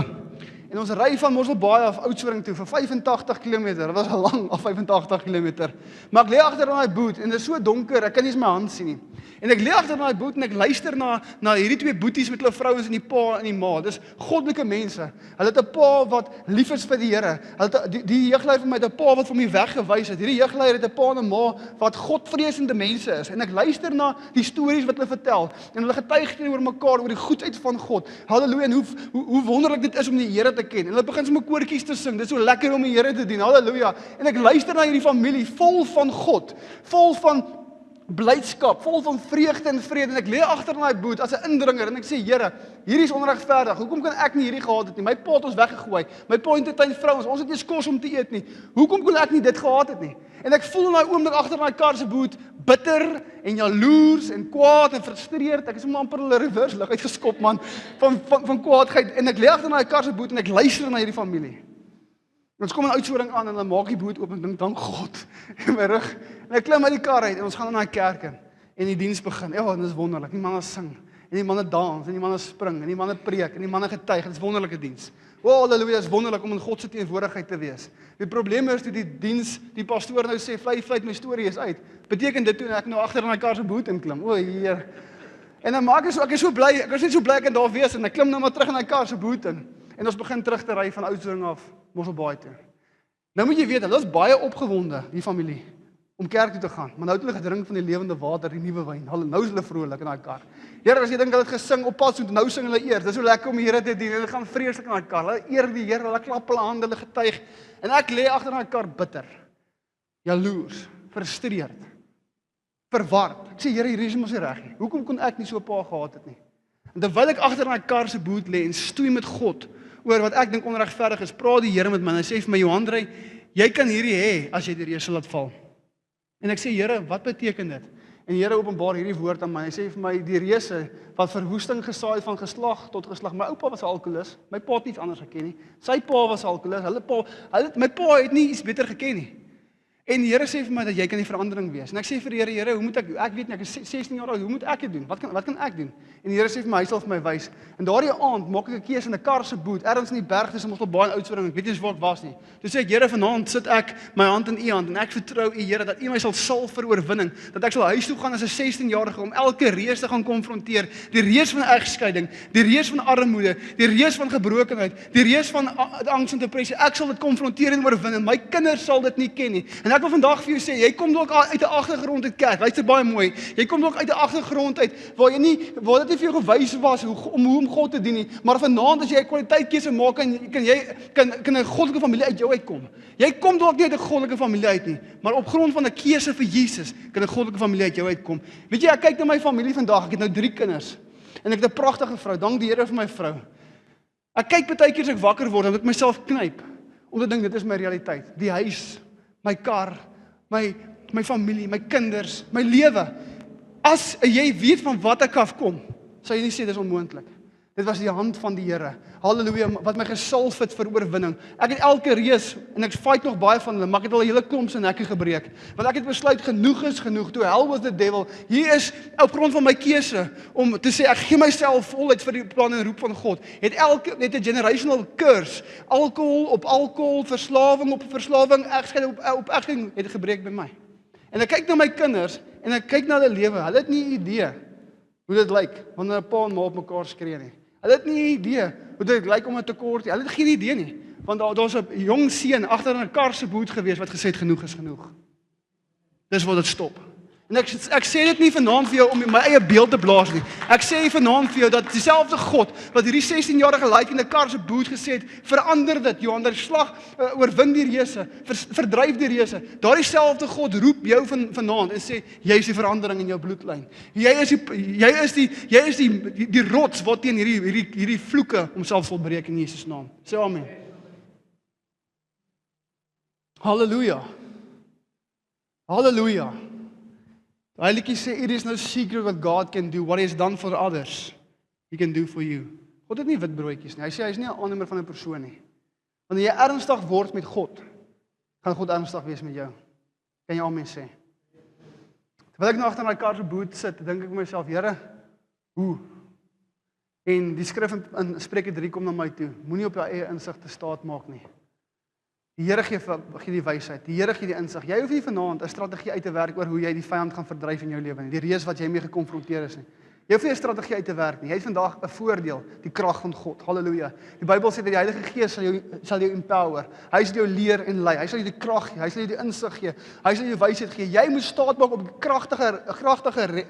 [SPEAKER 2] En ons ry van Mosselbaai af Oudtshoorn toe vir 85 km. Dit was lang af 85 km. Maar ek lê agter in daai boot en dit is so donker, ek kan nie eens my hand sien nie. En ek lê agter in daai boot en ek luister na hierdie twee boeties met hulle vrouens en die pa en die ma. Dis goddelike mense. Hulle het 'n pa wat lief is vir die Here. Hulle het die jeugleier van my het 'n pa wat vir my weggewys het. Hierdie jeugleier het 'n pa en 'n ma wat godvreesende mense is. En ek luister na die stories wat hulle vertel en hulle getuig teenoor mekaar oor die goedheid van God. Halleluja, en hoe wonderlik dit is om die Here te ken. En hulle begin sommer koortjies te sing. Dit is so lekker om die Here te dien. Halleluja. En ek luister na hierdie familie vol van God, vol van blydskap, vol van vreugde en vrede. En ek lê agter in daai boot as 'n indringer en ek sê, Here, hierdie is onregverdig. Hoekom kan ek nie hierdie gehad het nie? My pa het ons weggegooi. My pa entertain vrouens. Ons het nie kos om te eet nie. Hoekom kon ek nie dit gehad het nie? En ek voel in daai oomblik agter in daai kar se boot bitter en jaloers en kwaad en frustreerd. Ek is sommer amper hulle reverse lig uitgeskop, man, van kwaadheid. En ek lê agter in daai kar se boot en ek luister na hierdie familie. Ons kom in Oudtshoorn aan en dan maak die boot oop en dink, dank God, in my rug. En ek klim uit die kar uit en ons gaan in daai kerk in. En die diens begin. Ja, dit is wonderlik. Die manne sing en die manne dans en die manne spring en die manne preek en die manne getuig. Dit is wonderlike diens. O, halleluja, is wonderlik om in God se teenwoordigheid te wees. Die probleem is toe die diens, die pastoor nou sê, "Vlei, my storie is uit." Beteken dit toe ek nou agter in daai kar se boot inklim. O, Heer. En dan maak ek is so bly, ek was net so bly ek kan daar wees en ek klim nou maar terug in daai kar se boot in. En ons begin terug te ry van Oudtshoorn af Mosselbaai toe. Nou moet jy weet, hulle is baie opgewonde, die familie, om kerk toe te gaan. Maar nou het hulle gedrink van die lewende water, die nuwe wyn. Nou is hulle vrolik in daai kar. Here, as jy dink hulle het gesing op pad so, nou sing hulle eer. Dis so lekker om die Here te dien. Hulle gaan vreeslik in daai kar. Hulle eer die Here, hulle klap hulle hande, hulle getuig. En ek lê agter in daai kar bitter, jaloers, frustreerd, verward. Ek sê, Here, hierdie is mos nie reg nie. Hoekom kon ek nie so 'n pa gehad het nie? En terwyl ek agter in daai kar se boot lê en stoei met God oor wat ek dink onregverdig is, praat die Here met my en hy sê vir my, Johanrey, jy kan hierdie hê as jy die reus laat val. En ek sê, Here, wat beteken dit? En die Here openbaar hierdie woord aan my. Hy sê vir my, die reuse wat verwoesting gesaai het van geslag tot geslag. My oupa was 'n alkoholist. My pa het niets anders geken nie. Sy pa was 'n alkoholist. My pa het nie iets beter geken nie. En die Here sê vir my dat jy kan die verandering wees. En ek sê vir die Here, Here, hoe moet ek weet nie, ek is 16 jaar oud, hoe moet ek dit doen? Wat kan ek doen? En die Here sê vir my, hy sal vir my wys. En daardie aand maak ek 'n keuse in 'n kar se boot, ergens in die berg tussen Mosselbaai en Oudtshoorn. Ek weet nie eens waar ek was nie. Toe sê ek, Here, vanaand sit ek my hand in u hand en ek vertrou u, Here, dat u my sal salf vir oorwinning, dat ek sal huis toe gaan as 'n 16-jarige om elke reus te gaan konfronteer, die reus van egskeiding, die reus van armoede, die reus van gebrokenheid, die reus van angs en depressie. Ek sal dit konfronteer en oorwin en my kinders sal dit nie ken nie. En ek wil vandag vir jou sê, jy kom dalk uit 'n agtergrond uit kerk. Luister baie mooi. Jy kom dalk uit 'n agtergrond uit waar dit nie vir jou gewys was om God te dien nie, maar vanaand as jy 'n kwaliteit keuse maak kan 'n goddelike familie uit jou uitkom. Jy kom dalk nie uit 'n goddelike familie uit nie, maar op grond van 'n keuse vir Jesus kan 'n goddelike familie uit jou uitkom. Weet jy, ek kyk na my familie vandag. Ek het nou 3 kinders en ek het 'n pragtige vrou. Dank die Here vir my vrou. Ek kyk baie keer as ek wakker word en ek myself knyp om te dink dit is my realiteit. Die huis, my kar, my familie, my kinders, my lewe. As jy weet van wat ek afkom, sal jy nie sê dis onmoontlik. Dit was die hand van die Here. Halleluja, wat my gesalf het vir oorwinning. Ek het elke reus en ek fight nog baie van hulle, maar ek het al 'n hele klomp se nekke gebreek. Want ek het besluit genoeg is genoeg. To hell with the devil. Hier is op grond van my keuse om te sê ek gee myself voluit vir die plan en roep van God. Het 'n generational curse. Alkohol op alkohol, verslawing op verslawing, egskeiding op egskeiding het gebreek by my. En ek kyk na my kinders en ek kyk na hulle lewe. Hulle het nie 'n idee hoe dit lyk wanneer 'n pa en ma op mekaar skree nie. Hulle het nie 'n idee hoe dit lyk om 'n tekort. Hulle het geen idee nie. Want daar's 'n jong seun agter in 'n kar se boot gewees wat gesê het genoeg is genoeg. Dis waar dit stop. En ek sê dit nie vanaand vir jou om my eie beeld te blaas nie. Ek sê vanaand vir jou dat dieselfde God wat hierdie 16-jarige laaitie in 'n kar se boot gesê het, verander dit. Johan, die slag oorwin die reuse, verdryf die reuse. Daardie selfde God roep jou vanaand en sê jy is die verandering in jou bloedlyn. Jy is die rots wat teen hierdie vloeke homself sal breek in Jesus naam. Sê amen. Halleluja. Halleluja. Daai liedjie sê it is no secret what God can do, what he has done for others, he can do for you. God het nie wit broodjies nie. Hy sê hy is nie 'n aannemer van 'n persoon nie. Wanneer jy ernstig word met God, gaan God ernstig wees met jou. Kan jy amen sê? Terwyl ek nou agter in my kar se boot sit, dink ek vir myself, Here, hoe? En die skrif in Spreuke 3 kom na my toe. Moenie op jou eie insig te staat maak nie. Die Here gee die wysheid. Die Here gee die insig. Jy hoef nie vanaand 'n strategie uit te werk oor hoe jy die vyand gaan verdryf in jou lewe nie. Die reus wat jy mee gekonfronteer is nie. Jy hoef nie 'n strategie uit te werk nie. Jy het vandag 'n voordeel, die krag van God. Halleluja. Die Bybel sê dat die Heilige Gees sal jou empower. Hy sal jou leer en lei. Hy sal jou die krag gee. Hy sal jou die insig gee. Hy sal jou wysheid gee. Jy moet staat maak op die kragtige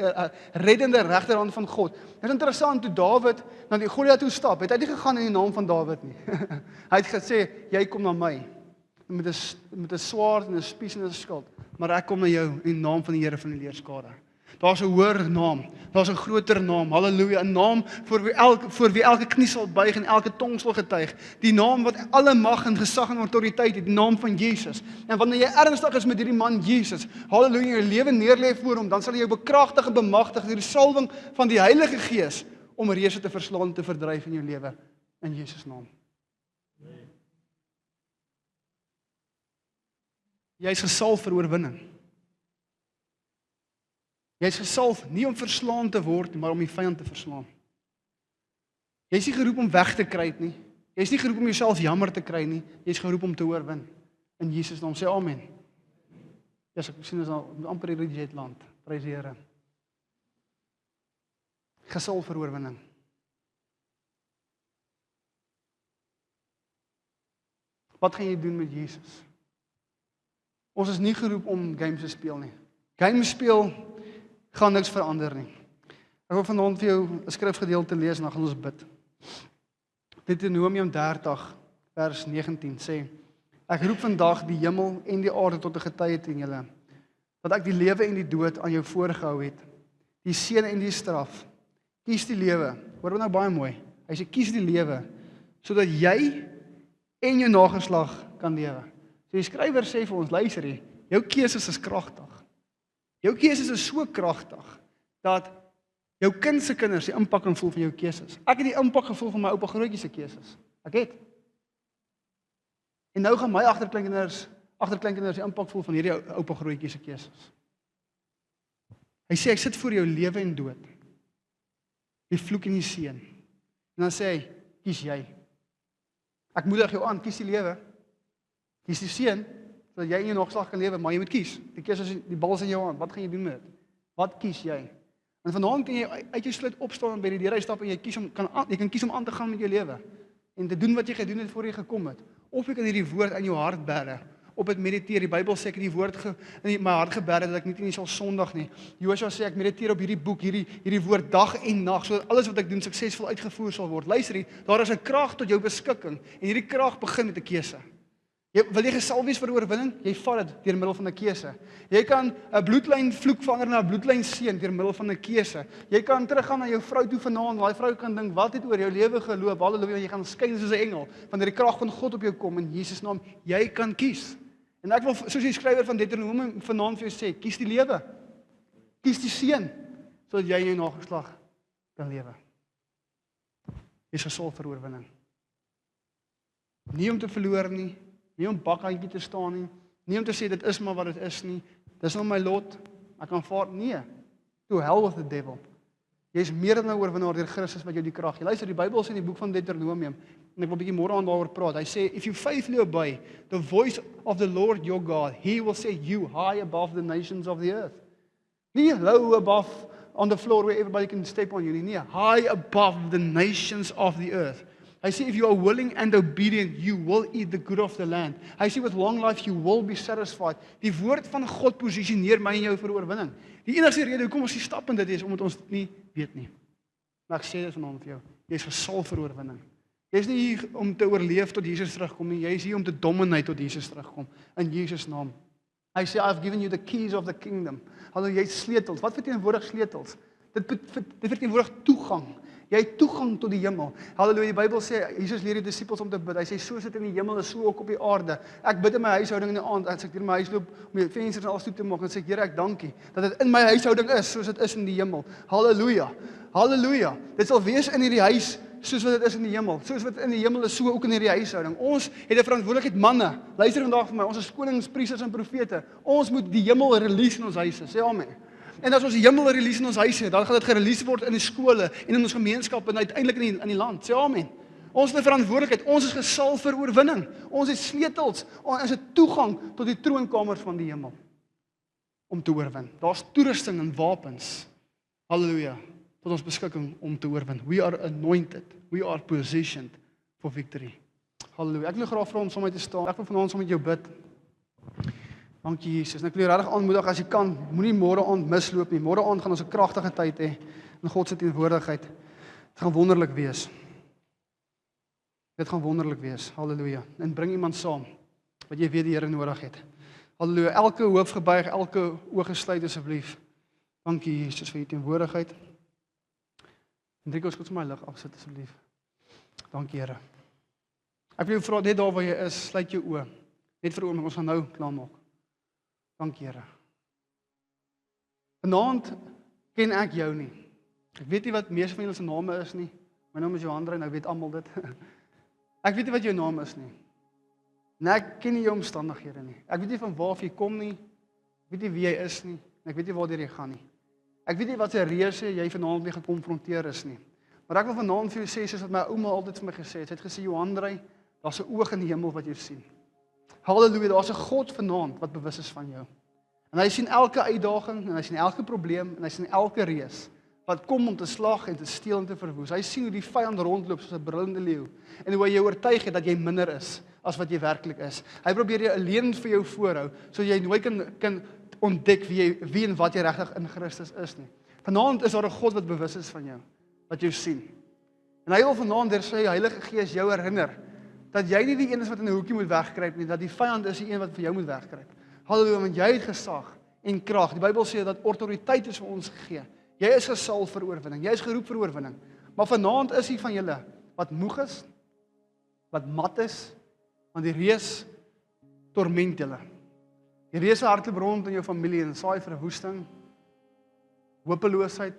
[SPEAKER 2] reddende regterhand van God. Dit is interessant toe Dawid na die Goliat toe stap. Het hy nie gegaan in die naam van Dawid nie. Hy het gesê, jy kom na my met 'n swaard en 'n spies en 'n skild, maar ek kom na jou in die naam van die Here van die leerskare. Daar's 'n hoër naam, daar's 'n groter naam, halleluja, 'n naam voor wie elke knie sal buig en elke tong sal getuig, die naam wat alle mag en gesag en autoriteit het, die naam van Jesus. En wanneer jy ernstig is met hierdie man Jesus, halleluja, jou lewe neerlê voor hom, dan sal hy jou bekragtig en bemagtig deur die salwing van die Heilige Gees om reëse te verslaan en te verdryf in jou lewe in Jesus naam. Jy is gesalf vir oorwinning. Jy is gesalf nie om verslaan te word, maar om die vyand te verslaan. Jy is nie geroep om weg te kry nie. Jy is nie geroep om jouself jammer te kry nie. Jy is geroep om te oorwin. In Jesus naam sê amen. Ja, ek sien ons al amper hier in die land. Prys die Here. Gesalf vir oorwinning. Wat gaan jy doen met Jesus? Ons is nie geroep om games te speel nie. Games speel gaan niks verander nie. Ek wil vanaand vir jou 'n skrifgedeelte lees en dan gaan ons bid. Deuteronomium 30 vers 19 sê: Ek roep vandag die hemel en die aarde tot 'n getuie teen julle, dat ek die lewe en die dood aan jou voorgehou het, die seën en die straf. Kies die lewe. Hoor nou baie mooi. Hy sê kies die lewe sodat jy en jou nageslag kan lewe. So die skrywer sê vir ons, luister hier, jou keuses is kragtig. Jou keuses is so kragtig dat jou kind se kinders die impak kan voel van jou keuses. Ek het die impak gevoel van my oupa grootjie se keuses. Ek het. En nou gaan my agterkleinkinders die impak voel van hierdie oupa grootjie se keuses. Hy sê ek sit voor jou lewe en dood. Die vloek en die seën. En dan sê hy, kies jy. Ek moedig jou aan, kies die lewe. Kies die seën, sodat jy in jou nageslag kan lewe, maar jy moet kies. Die keuse is die bal is in jou hand. Wat gaan jy doen met dit? Wat kies jy? En vanaand kan jy uit jou sluit opstaan en by die deur uitstap en jy kan kies om aan te gaan met jou lewe en te doen wat jy gedoen het voor jy gekom het. Of jy kan hierdie woord in jou hart bære, op dit mediteer. Die Bybel sê ek het die woord in my hart gebære dat ek nie sal sondig nie. Joshua sê ek mediteer op hierdie boek, hierdie woord dag en nag, sodat alles wat ek doen suksesvol uitgevoer sal word. Luister hier, daar is 'n krag tot jou beskikking en hierdie krag begin met 'n keuse. Wil jy gesalf wees vir oorwinning? Jy vat dit deur middel van 'n keuse. Jy kan 'n bloedlyn vloek verander na 'n bloedlyn seën deur middel van 'n keuse. Jy kan teruggaan na jou vrou toe vanaand, daai vrou kan dink, wat het oor jou lewe geloop? Halleluja, jy gaan skyn soos 'n engel, wanneer die krag van God op jou kom in Jesus naam. Jy kan kies. En ek wil soos die skrywer van Deuteronomium vanaand vir jou sê, kies die lewe. Kies die seën sodat jy in jou nageslag kan lewe. Jy is gesalf vir oorwinning. Nie om te verloor nie. Nie om bakhandjie te staan nie, nie om te sê dit is maar wat dit is nie, dis nou my lot, ek kan vaar, nee, to hell with the devil. Jy is meer dan 'n oorwinnaar deur Christus wat jou die krag gee. Luister, die Bybel sê in die boek van Deuteronomium, en ek wil 'n bietjie môre aan daaroor praat, hy sê, if you faithfully obey the voice of the Lord your God, he will set you high above the nations of the earth. Nie low above on the floor where everybody can step on you, nie, high above the nations of the earth. Hy sê, if you are willing and obedient, you will eat the good of the land. Hy sê, with long life, you will be satisfied. Die woord van God posisioneer my en jou vir oorwinning. Die enigste rede hoekom ons die stap in dit is, omdat ons dit nie weet nie. Maar ek sê dit vanaand vir jou, jy is gesalf vir oorwinning. Jy is nie hier om te oorleef tot Jesus terugkom nie, jy is hier om te dominate tot Jesus terugkom, in Jesus naam. Hy sê, I've given you the keys of the kingdom. Hallo, jy het sleutels. Wat verteenwoordig sleutels? Dit verteenwoordig toegang. Jy het toegang tot die hemel. Halleluja, die Bybel sê, Jesus leer die disippels om te bid. Hy sê, soos dit in die hemel is, so ook op die aarde. Ek bid in my huishouding in die aand, as ek deur my huis loop, om die vensters en alles toe te maak, en sê ek, Here, ek dankie, dat dit in my huishouding is, soos dit is in die hemel. Halleluja, halleluja. Dit sal wees in hierdie huis, soos wat dit is in die hemel. Soos wat in die hemel is, so ook in hierdie huishouding. Ons het 'n verantwoordelikheid, manne. Luister vandag vir my, ons is konings, priesters en profete. Ons moet die hemel release in ons huise. Sê amen. En as ons die hemel release in ons huise, dan gaan dit gerelease word in die skole en in ons gemeenskap en uiteindelik in die land. Sê amen. Ons het 'n verantwoordelikheid. Ons is gesalf vir oorwinning. Ons het sleutels. Ons het toegang tot die troonkamers van die hemel om te oorwin. Daar's toerusting en wapens. Halleluja. Tot ons beskikking om te oorwin. We are anointed. We are positioned for victory. Halleluja. Ek wil graag vra om saam met te staan. Ek wil vanaand saam met jou bid. Dankie Jesus. En ek wil jou regtig aanmoedig as jy kan, moenie môre aand misloop nie. Môre aand gaan ons 'n kragtige tyd hê in God se teenwoordigheid. Dit gaan wonderlik wees. Dit gaan wonderlik wees. Halleluja. En bring iemand saam wat jy weet die Here nodig het. Halleluja. Elke hoof gebuig, elke oog gesluit asseblief. Dankie Jesus vir u teenwoordigheid. Hendrik, ons moet my lig afsit asseblief. Dankie Here. Ek wil jou vra net daar waar jy is, sluit jou oë. Net vir 'n oomblik, ons gaan nou klaarmaak. Dankie Here. Vanaand ken ek jou nie. Ek weet nie wat meeste van julle se name is nie. My naam is Johan Drein, nou weet almal dit. Ek weet nie wat jou naam is nie. En ek ken nie jou omstandighede nie. Ek weet nie van waar jy kom nie. Ek weet nie wie jy is nie. En ek weet nie waartoe jy gaan nie. Ek weet nie wat se reëse jy vanaand mee gekonfronteer is nie. Maar ek wil vanaand vir jou sê soos wat my ouma altyd vir my gesê het. Sy het gesê Johan Drein, daar's 'n oog in die hemel wat jy sien. Halleluja, daar's 'n God vanaand wat bewus is van jou. En hy sien elke uitdaging en hy sien elke probleem en hy sien elke reus wat kom om te slag en te steel en te verwoes. Hy sien hoe die vyand rondloop soos 'n brullende leeu en hoe hy jou oortuig het dat jy minder is as wat jy werklik is. Hy probeer jou alleen vir jou voorhou sodat jy nooit kan ontdek wie en wat jy regtig in Christus is nie. Vanaand is daar 'n God wat bewus is van jou, wat jou sien. En hy wil vanaand deur sy Heilige Gees jou herinner dat jy nie die een is wat in 'n hoekie moet wegkruip nie, dat die vyand is die een wat vir jou moet wegkruip. Halleluja, want jy het gesag en krag. Die Bybel sê dat autoriteit is vir ons gegee. Jy is gesalf vir oorwinning. Jy is geroep vir oorwinning. Maar vanaand is hier van julle wat moeg is, wat mat is, want die reus torment julle. Die reus hardloop rond in jou familie en saai verwoesting, hopeloosheid,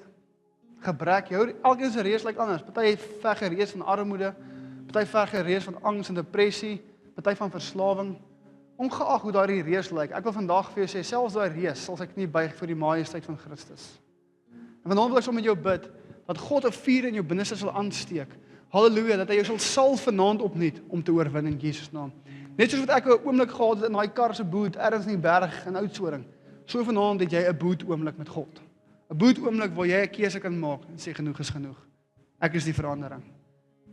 [SPEAKER 2] gebrek. Elkeen se reus lyk anders. Party veg 'n reus van armoede, party veg 'n reus van angs en depressie, party van verslawing. Ongeag hoe daardie reus lyk, ek wil vandag vir jou sê, selfs daai reus sal sy knie buig vir die majesteit van Christus. En vanaand wil ek saam met jou bid, dat God 'n vuur in jou binneste sal aansteek. Halleluja, dat hy jou sal salf vanaand opnuut om te oorwin in Jesus naam. Net soos wat ek 'n oomblik gehad het in daai kar se boot, ergens in die berg in Oudtshoorn. So vanaand het jy 'n boot oomblik met God. 'n Boot oomblik waar jy 'n keuse kan maak en sê genoeg is genoeg. Ek is die verandering.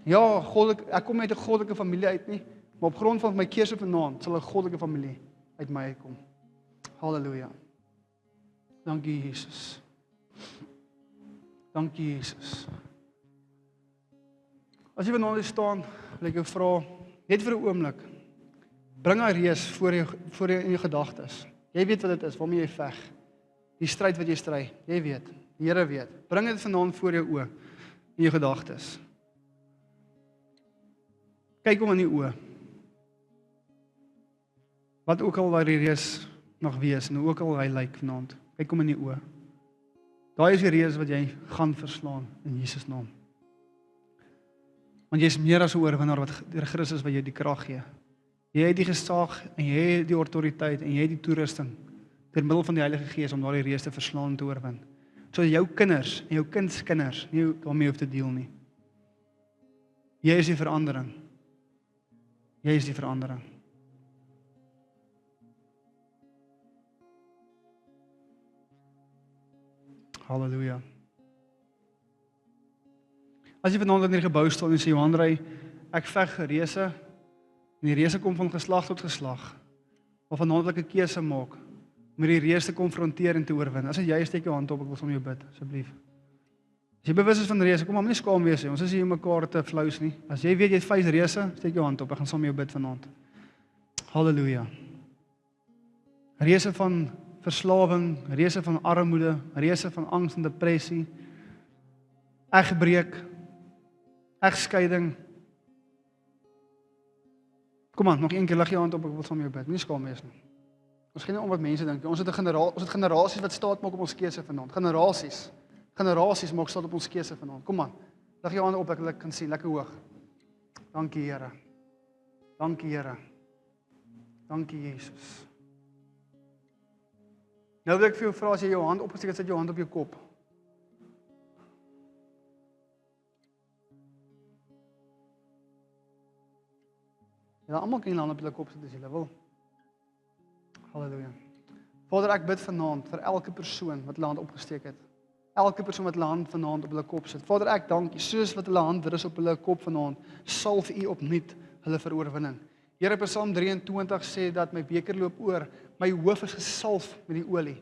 [SPEAKER 2] Ja, ek kom uit 'n goddelike familie uit nie, maar op grond van my keuse vanaand sal 'n goddelike familie uit my uitkom. Halleluja. Dankie Jesus. Dankie Jesus. As jy vanaand staan, wil ek jou vra, net vir 'n oomblik, bring hy reus voor jou in jou gedagtes. Jy weet wat dit is, waarmee jy veg. Die stryd wat jy stry, jy weet. Die Here weet. Bring dit vanaand voor jou oë in jou gedagtes. Kyk hom in die oë. Wat ook al waar die reus nog wees en hoe ook al hy lyk vanaand, kyk hom in die oë. Daai is die reus wat jy gaan verslaan in Jesus naam. Want jy is meer as 'n oorwinnaar wat deur Christus wat jou die krag gee. Jy het die gesag en jy het die autoriteit en jy het die toerusting deur middel van die Heilige Gees om daardie reus te verslaan en te oorwin. Sodat jou kinders en jou kindskinders nie daarmee hoef te deel nie. Jy is die verandering. Jy is die verandering. Halleluja. As jy vanaand in die gebou staan en sê, Johan Drein, ek veg reuse, en die reuse kom van geslag tot geslag, of vanaand wil ek 'n keuse maak, om die reus te konfronteer en te oorwin. As jy steek jou hand op, ek wil saam jou bid, asseblief. As jy bewus is van reuse, kom maar nie skaam wees nie, ons is hier mekaar te flous nie. As jy weet jy vyf reuse, steek jou hand op, ek gaan saam jou bid vanaand. Halleluja. Reuse van verslawing, reuse van armoede, reuse van angs en depressie, egbreek, egskeiding. Kom aan, nog een keer lig jou hand op, ek wil saam jou bid. Nie skaam wees nie. Ons gaan nie om wat mense dink. Ons het generasies wat staat maak op ons keuse vanaand. Generasies maak staat op ons keuse vanaand. Kom aan. Lig jou hand op, ek kan sien, lekker hoog. Dankie Here. Dankie Here. Dankie Jesus. Nou wil ek vir jou vra, as jy jou hand opgesteek het, sit jou hand op jou kop. Julle almal kan julle hand op julle kop sit as julle wil. Halleluja. Vader, ek bid vanaand vir elke persoon wat hulle hand opgesteek het. Elke persoon wat hulle hand vanaand op hulle kop sit. Vader, ek dank U, soos wat hulle hand rus op hulle kop vanaand, salf U opnuut hulle vir oorwinning. Here, Psalm 23 sê dat my beker loop oor, my hoof is gesalf met die olie.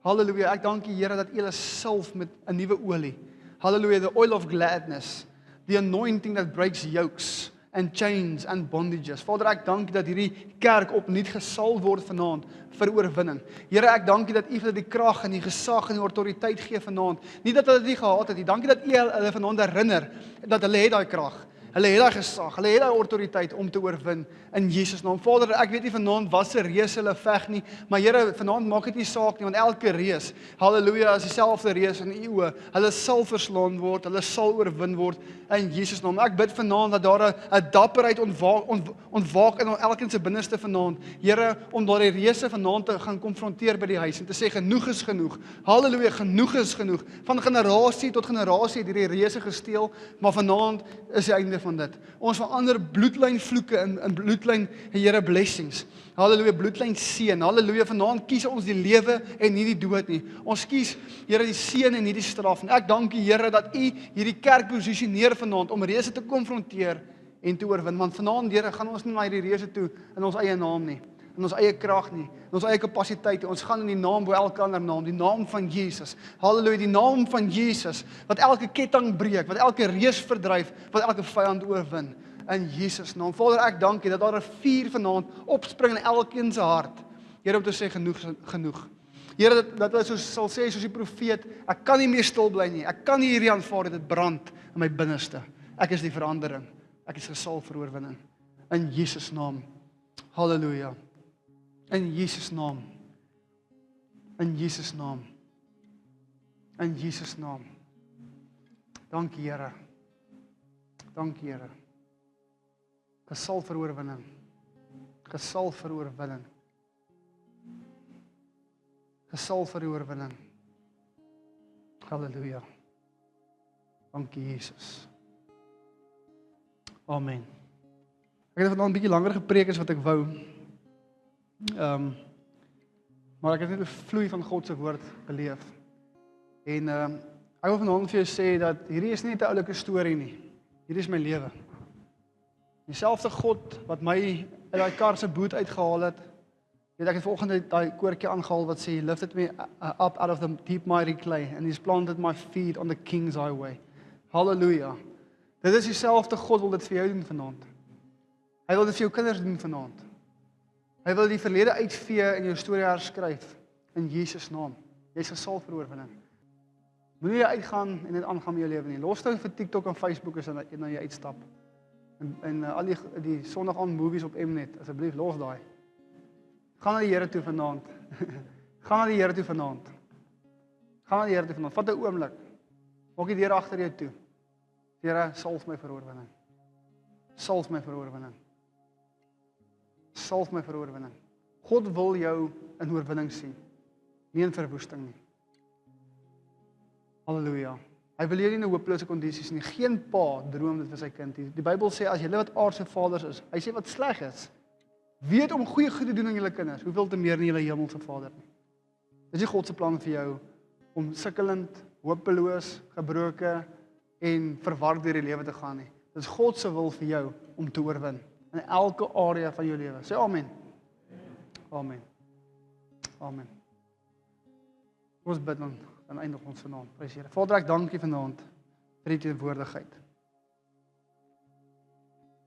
[SPEAKER 2] Halleluja, ek dank U, Here, dat U hulle salf met 'n nuwe olie. Halleluja, the oil of gladness, the anointing that breaks yokes and chains and bondages. Vader, ek dank U dat hierdie kerk opnuut gesalf word vanaand vir oorwinning. Here, ek dank U dat U vir die krag en die gesag en die autoriteit gee vanaand. Nie dat hulle dit gehad het nie. Dankie dat U hulle vanaand herinner dat hulle het daai krag. Hulle het daai gesag, hulle het daai autoriteit om te oorwin in Jesus naam. Vader, ek weet nie vanaand wat se reus hulle veg nie, maar Here, vanaand maak dit nie saak nie, want elke reus, halleluja, is dieselfde reus in U oë. Hulle sal verslaan word, hulle sal oorwin word in Jesus naam. Ek bid vanaand dat daar 'n dapperheid ontwaak in elkeen se binneste vanaand. Here, om daardie reuse vanaand te gaan konfronteer by die huis en te sê genoeg is genoeg. Halleluja, genoeg is genoeg. Van generasie tot generasie het hierdie reuse gesteel, maar vanaand is die einde van dit. Ons verander bloedlyn vloeke in bloedlyn, Here, blessings. Halleluja, bloedlyn seën. Halleluja, vanaand kies ons die lewe en nie die dood nie. Ons kies, Here, die seën en nie die straf. En ek dank U, Here, dat U hierdie kerk posisioneer vanaand om reuse te konfronteer en te oorwin. Want vanaand, Here, gaan ons nie na hierdie reuse toe in ons eie naam nie, in ons eie krag nie, in ons eie kapasiteit. Ons gaan in die naam bo elke ander naam, die naam van Jesus. Halleluja, die naam van Jesus wat elke ketting breek, wat elke reus verdryf, wat elke vyand oorwin. In Jesus naam. Vader, ek dank U dat daar 'n vuur vanaand opspring in elkeen se hart. Here, om te sê genoeg is genoeg. Here, dat hulle sal sê soos die profeet, ek kan nie meer stil bly nie. Ek kan nie hierdie aanvaar dit brand in my binneste. Ek is die verandering. Ek is gesalf vir oorwinning. In Jesus naam. Halleluja. In Jesus naam. In Jesus naam. In Jesus naam. Dankie, Here. Dankie, Here. Gesalf vir oorwinning. Gesalf vir oorwinning. Gesalf vir oorwinning. Halleluja. Dankie, Jesus. Amen. Ek het vanaand 'n bietjie langer gepreek as wat ek wou. Maar ek het net 'n vloei van God se woord beleef. En ek wil vanaand vir jou sê dat hierdie is nie 'n oulike storie nie. Hierdie is my lewe. Dieselfde God wat my uit daai kar se boot uitgehaal het. Weet ek het vanoggend daai koortjie aangehaal wat sê, "He lifted me up out of the deep mighty clay and He's planted my feet on the King's highway." Halleluja. Dit is dieselfde God wil dit vir jou doen vanaand. Hy wil dit vir jou kinders doen vanaand. Hy wil die verlede uitvee en jou storie herskryf in Jesus naam. Jy's gesalf vir oorwinning. Moenie jy uitgaan en net aangaan met jou lewe nie. Los nou vir TikTok en Facebook as jy uitstap. En al die Sondag aan movies op Mnet, asseblief los daai. Gaan na die Here toe vanaand. Gaan na die Here toe vanaand. Gaan na die Here toe vanaand. Vat 'n oomblik. Maak die deur agter jou toe. Here, salf my vir oorwinning. Salf my vir oorwinning. Salf my vir oorwinning. God wil jou in oorwinning sien, nie in verwoesting nie. Halleluja. Hy wil jou nie in 'n hopelose kondisies nie. Geen pa droom dit vir sy kind nie. Die Bybel sê as julle wat aardse vaders is, hy sê wat sleg is, weet om goeie goed te doen aan julle kinders, hoeveel te meer nie julle hemelse Vader nie. Dis nie God se plan vir jou om sukkelend, hopeloos, gebroke en verward deur die lewe te gaan nie. Dit is God se wil vir jou om te oorwin in elke area van jou lewe. Sê amen. Amen. Amen. Ons bid dan eindig ons vanaand. Prys Here. Vader, ek dank U vanaand vir U teenwoordigheid.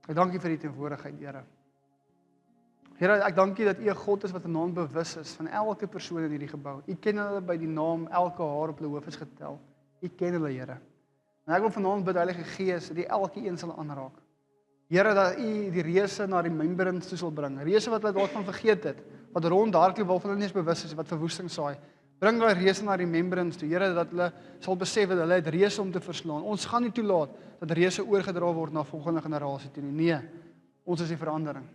[SPEAKER 2] Ek dank U vir U teenwoordigheid, Here. Here, ek dank U dat U 'n God is wat vanaand bewus is van elke persoon in hierdie gebou. U ken hulle by die naam, elke haar op hulle hoof is getel. U ken hulle, Here. En ek wil vanaand bid, Heilige Gees, dat U elke een sal aanraak. Here, dat U die reuse na remembrance toe sal bring. Reuse wat hulle daarvan vergeet het, wat rondhardloop waarvan hulle nie eens bewus is, wat verwoesting saai. Bring daai reuse na remembrance toe. Here, dat hulle sal besef dat hulle het reuse om te verslaan. Ons gaan nie toelaat dat reuse oorgedra word na volgende generasie toe nie. Nee, ons is die verandering.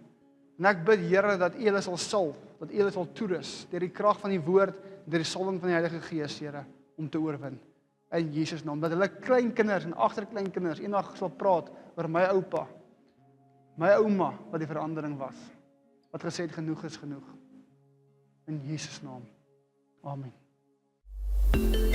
[SPEAKER 2] En ek bid, Here, dat U hulle sal salf, dat U hulle sal toerus deur die krag van die woord, deur die salwing van die Heilige Gees, Here, om te oorwin. In Jesus naam, dat hulle kleinkinders en agterkleinkinders eendag sal praat oor my oupa, my ouma, wat die verandering was, wat gesê het, genoeg is genoeg. In Jesus naam. Amen.